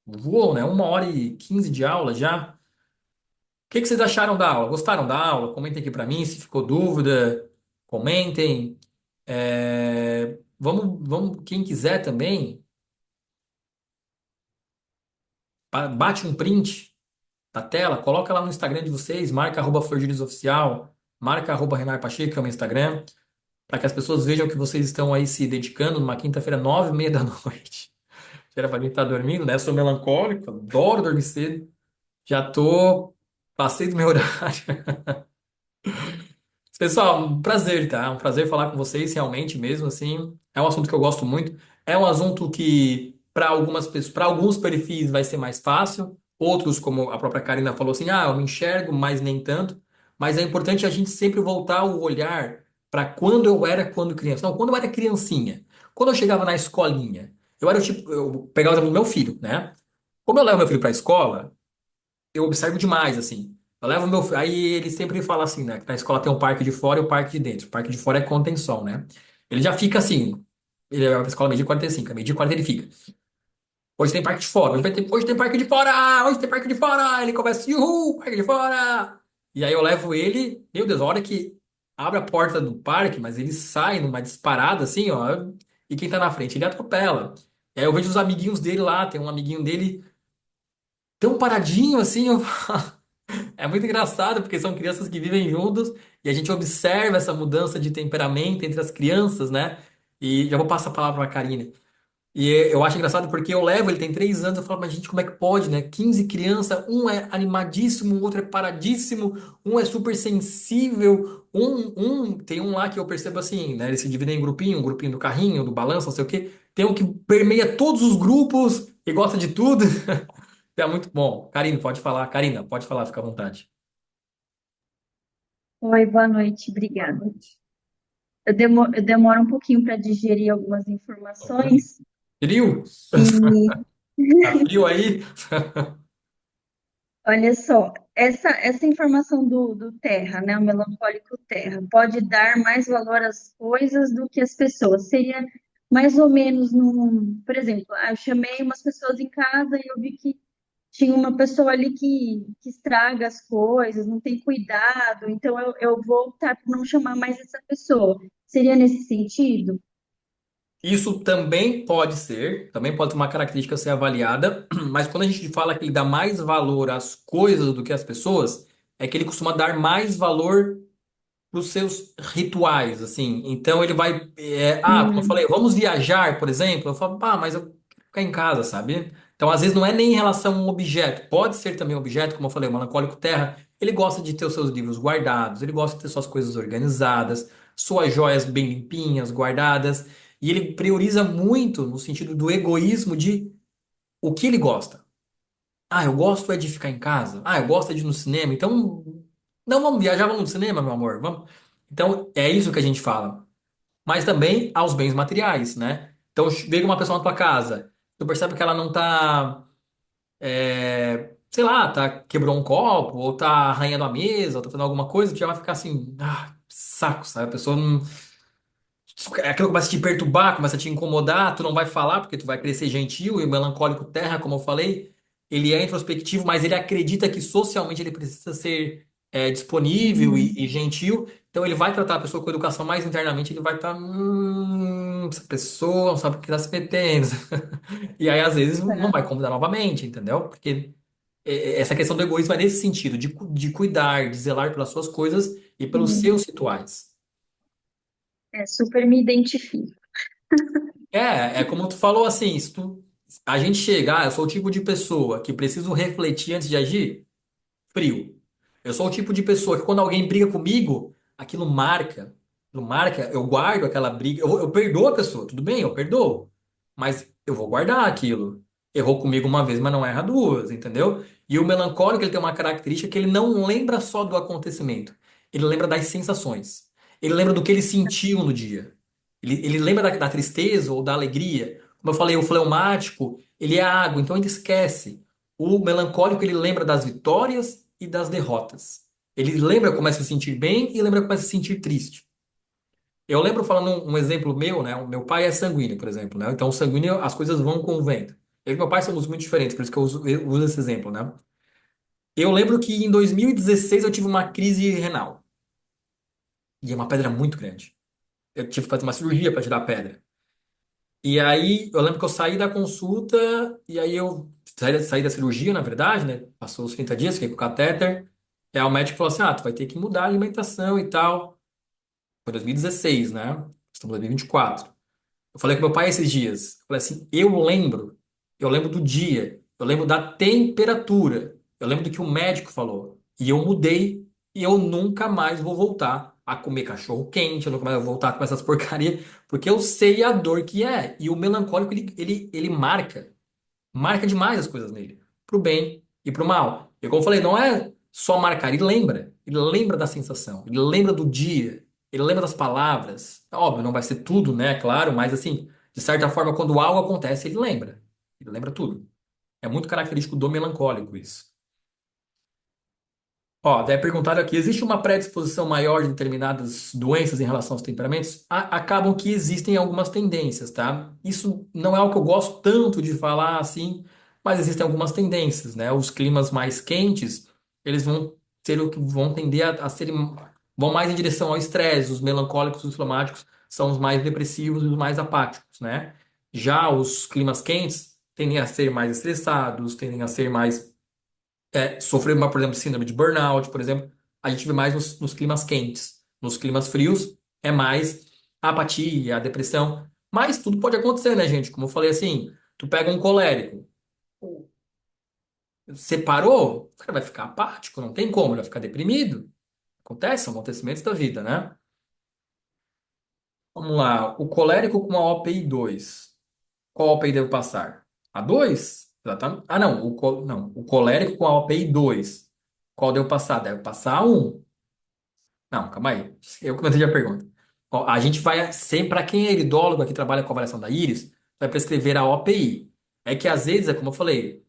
Voou, né? 1h15 de aula já. O que que vocês acharam da aula? Gostaram da aula? Comentem aqui para mim se ficou dúvida. Comentem. Vamos, quem quiser também, bate um print da tela, coloca lá no Instagram de vocês, marca @flordilisoficial, marca @Renar Pacheco, que é o meu Instagram, para que as pessoas vejam que vocês estão aí se dedicando numa quinta-feira, 9h30 da noite. Era para mim estar dormindo, né? Sou melancólico, adoro dormir cedo. Passei do meu horário. Pessoal, um prazer, tá? Um prazer falar com vocês, realmente mesmo, assim. É um assunto que eu gosto muito. É um assunto que, para algumas pessoas, para alguns perfis vai ser mais fácil. Outros, como a própria Karina falou assim, eu me enxergo, mas nem tanto. Mas é importante a gente sempre voltar o olhar para quando criança. Não, quando eu era criancinha. Quando eu chegava na escolinha. Eu era o tipo, eu pegava o exemplo do meu filho, né? Como eu levo meu filho para a escola, eu observo demais, assim. Eu levo meu. Aí ele sempre fala assim, né? Que na escola tem um parque de fora e o parque de dentro. O parque de fora é contenção, né? Ele já fica assim. Ele vai pra escola meio-dia e 45. A meio-dia e 40 ele fica. Hoje tem parque de fora. Hoje tem parque de fora! Hoje tem parque de fora! Ele começa, uhul, parque de fora! E aí eu levo ele. Meu Deus, a hora que abre a porta do parque, mas ele sai numa disparada assim, ó. E quem tá na frente? Ele atropela. E aí eu vejo os amiguinhos dele lá. Tem um amiguinho dele tão paradinho assim. É muito engraçado porque são crianças que vivem juntos e a gente observa essa mudança de temperamento entre as crianças, né? E já vou passar a palavra para a Karine. Eu acho engraçado porque eu levo, ele tem 3 anos, eu falo, mas gente, como é que pode, né? 15 crianças, um é animadíssimo, o outro é paradíssimo, um é super sensível, tem um lá que eu percebo assim, né? Eles se dividem em grupinho, um grupinho do carrinho, do balanço, não sei o quê. Tem um que permeia todos os grupos e gosta de tudo. É muito bom. Karine, pode falar. Karina, pode falar, fica à vontade. Oi, boa noite, obrigada. Eu demoro um pouquinho para digerir algumas Opa. informações Frio? e Tá frio aí? olha só, essa informação do Terra, né, o melancólico Terra, pode dar mais valor às coisas do que às pessoas. Seria mais ou menos por exemplo, eu chamei umas pessoas em casa e eu vi que tinha uma pessoa ali que estraga as coisas, não tem cuidado, então eu vou optar por não chamar mais essa pessoa. Seria nesse sentido? Isso também pode ser uma característica a ser avaliada, mas quando a gente fala que ele dá mais valor às coisas do que às pessoas, é que ele costuma dar mais valor para os seus rituais, assim. Então ele vai, como eu falei, vamos viajar, por exemplo. Eu falo, mas eu quero ficar em casa, sabe? Então às vezes não é nem em relação a um objeto, pode ser também um objeto, como eu falei, o melancólico terra. Ele gosta de ter os seus livros guardados, ele gosta de ter suas coisas organizadas, suas joias bem limpinhas, guardadas, e ele prioriza muito no sentido do egoísmo de o que ele gosta. Eu gosto é de ficar em casa. Eu gosto é de ir no cinema. Então, não vamos viajar, vamos no cinema, meu amor. Vamos. Então, é isso que a gente fala. Mas também aos bens materiais, né? Então, vem uma pessoa na tua casa, tu percebe que ela não tá, sei lá, quebrou um copo, ou tá arranhando a mesa, ou tá fazendo alguma coisa, tu já vai ficar assim, saco, sabe? A pessoa não. Aquilo começa a te perturbar, começa a te incomodar, tu não vai falar porque tu vai querer ser gentil, e o melancólico terra, como eu falei, ele é introspectivo, mas ele acredita que socialmente ele precisa ser disponível e Uhum. gentil, então ele vai tratar a pessoa com educação, mais internamente ele vai estar, essa pessoa não sabe o que está se metendo. E aí, às vezes, não Tá. vai convidar novamente, entendeu? Porque essa questão do egoísmo é nesse sentido, de cuidar, de zelar pelas suas coisas e pelos Sim. seus rituais. É, super me identifico. É como tu falou assim, se a gente chegar, eu sou o tipo de pessoa que preciso refletir antes de agir, frio. Eu sou o tipo de pessoa que quando alguém briga comigo, aquilo marca, eu guardo aquela briga, eu perdoo a pessoa, tudo bem, eu perdoo, mas eu vou guardar aquilo. Errou comigo uma vez, mas não erra duas, entendeu? E o melancólico, ele tem uma característica que ele não lembra só do acontecimento, ele lembra das sensações. Ele lembra do que ele sentiu no dia. Ele lembra da tristeza ou da alegria. Como eu falei, o fleumático, ele é água, então ele esquece. O melancólico, ele lembra das vitórias e das derrotas. Ele lembra como é se sentir bem e lembra como é se sentir triste. Eu lembro falando um exemplo meu, né? O meu pai é sanguíneo, por exemplo, né? Então, o sanguíneo, as coisas vão com o vento. Eu e meu pai somos muito diferentes, por isso que eu uso esse exemplo, né? Eu lembro que em 2016 eu tive uma crise renal. E é uma pedra muito grande. Eu tive que fazer uma cirurgia para tirar a pedra. E aí, eu lembro que eu saí da consulta, e aí eu saí da cirurgia, na verdade, né? Passou os 30 dias, fiquei com o catéter. E aí o médico falou assim: ah, tu vai ter que mudar a alimentação e tal. Foi 2016, né? Estamos em 2024. Eu falei com meu pai esses dias. Eu falei assim: eu lembro do dia, eu lembro da temperatura, eu lembro do que o médico falou. E eu mudei, e eu nunca mais vou voltar a comer cachorro quente, eu nunca mais vou voltar a comer essas porcarias, porque eu sei a dor que é. E o melancólico, ele marca demais as coisas nele, pro bem e pro mal. E como eu falei, não é só marcar, ele lembra da sensação, ele lembra do dia, ele lembra das palavras. Óbvio, não vai ser tudo, né? Claro, mas assim, de certa forma, quando algo acontece, ele lembra tudo. É muito característico do melancólico isso. Ó, daí perguntaram aqui, existe uma predisposição maior de determinadas doenças em relação aos temperamentos? Acabam que existem algumas tendências, tá? Isso não é o que eu gosto tanto de falar assim, mas existem algumas tendências, né? Os climas mais quentes, eles vão ser o que vão tender a serem, vão mais em direção ao estresse. Os melancólicos, os fleumáticos são os mais depressivos e os mais apáticos, né? Já os climas quentes tendem a ser mais estressados, tendem a ser mais sofrer, por exemplo, síndrome de burnout, por exemplo, a gente vê mais nos climas quentes. Nos climas frios é mais a apatia, a depressão. Mas tudo pode acontecer, né, gente? Como eu falei assim, tu pega um colérico, separou, o cara vai ficar apático, não tem como, ele vai ficar deprimido. Acontece, são acontecimentos da vida, né? Vamos lá, o colérico com a OPI 2. Qual OPI deve passar? A 2? Exatamente. Ah, não, não, o colérico com a OPI 2. Qual deve passar? Deve passar a 1. Não, calma aí. Eu comecei a pergunta. Ó, a gente vai sempre, para quem é iridólogo aqui trabalha com avaliação da íris, vai prescrever a OPI. É que às vezes, é como eu falei,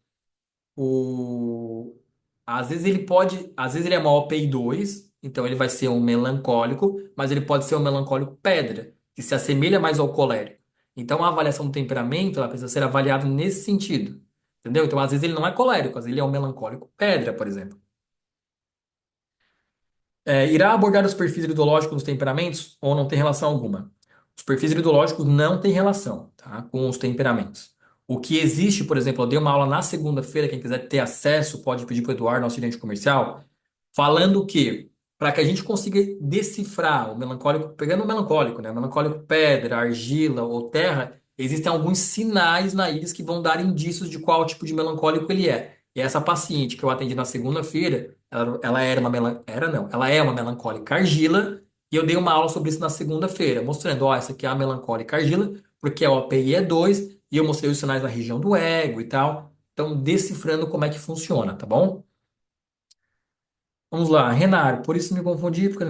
o às vezes ele pode, às vezes ele é uma OPI 2, então ele vai ser um melancólico, mas ele pode ser um melancólico pedra, que se assemelha mais ao colérico. Então a avaliação do temperamento, ela precisa ser avaliada nesse sentido. Entendeu? Então às vezes ele não é colérico, às vezes ele é um melancólico pedra, por exemplo. Irá abordar os perfis iridológicos dos temperamentos ou não tem relação alguma? Os perfis iridológicos não têm relação, tá, com os temperamentos. O que existe, por exemplo, eu dei uma aula na segunda-feira, quem quiser ter acesso pode pedir para o Eduardo, nosso gerente comercial, falando que para que a gente consiga decifrar o melancólico, pegando o melancólico, né, melancólico pedra, argila ou terra, existem alguns sinais na íris que vão dar indícios de qual tipo de melancólico ele é. E essa paciente que eu atendi na segunda-feira, ela era uma era não, ela é uma melancólica argila, e eu dei uma aula sobre isso na segunda-feira, mostrando, ó, essa aqui é a melancólica argila, porque a OPI é 2 e eu mostrei os sinais da região do ego e tal. Então, decifrando como é que funciona, tá bom? Vamos lá, Renário, por isso me confundi, porque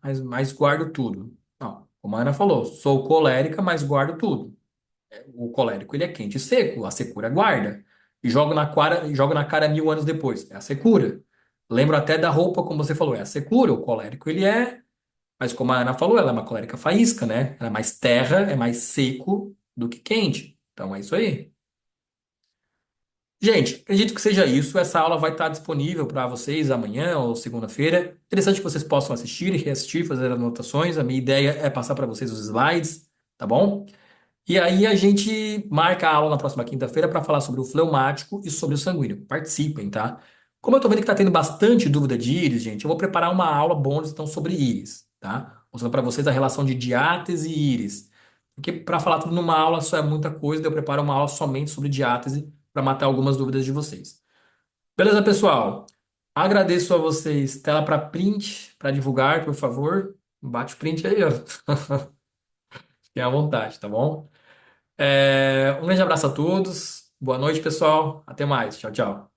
mas guardo tudo. Não, como a Ana falou, sou colérica, mas guardo tudo. O colérico, ele é quente e seco, a secura guarda. E jogo na cara 1000 anos depois. É a secura. Lembro até da roupa, como você falou, é a secura. O colérico, ele é. Mas como a Ana falou, ela é uma colérica faísca, né? Ela é mais terra, é mais seco do que quente. Então é isso aí. Gente, acredito que seja isso. Essa aula vai estar disponível para vocês amanhã ou segunda-feira. Interessante que vocês possam assistir e reassistir, fazer anotações. A minha ideia é passar para vocês os slides, tá bom? E aí a gente marca a aula na próxima quinta-feira para falar sobre o fleumático e sobre o sanguíneo. Participem, tá? Como eu tô vendo que tá tendo bastante dúvida de íris, gente, eu vou preparar uma aula bônus então sobre íris, tá? Mostrando para vocês a relação de diátese e íris. Porque para falar tudo numa aula só é muita coisa, daí eu preparo uma aula somente sobre diátese para matar algumas dúvidas de vocês. Beleza, pessoal? Agradeço a vocês. Tela para print, para divulgar, por favor. Bate o print aí, ó. Fiquem à vontade, tá bom? Um grande abraço a todos. Boa noite, pessoal. Até mais. Tchau, tchau.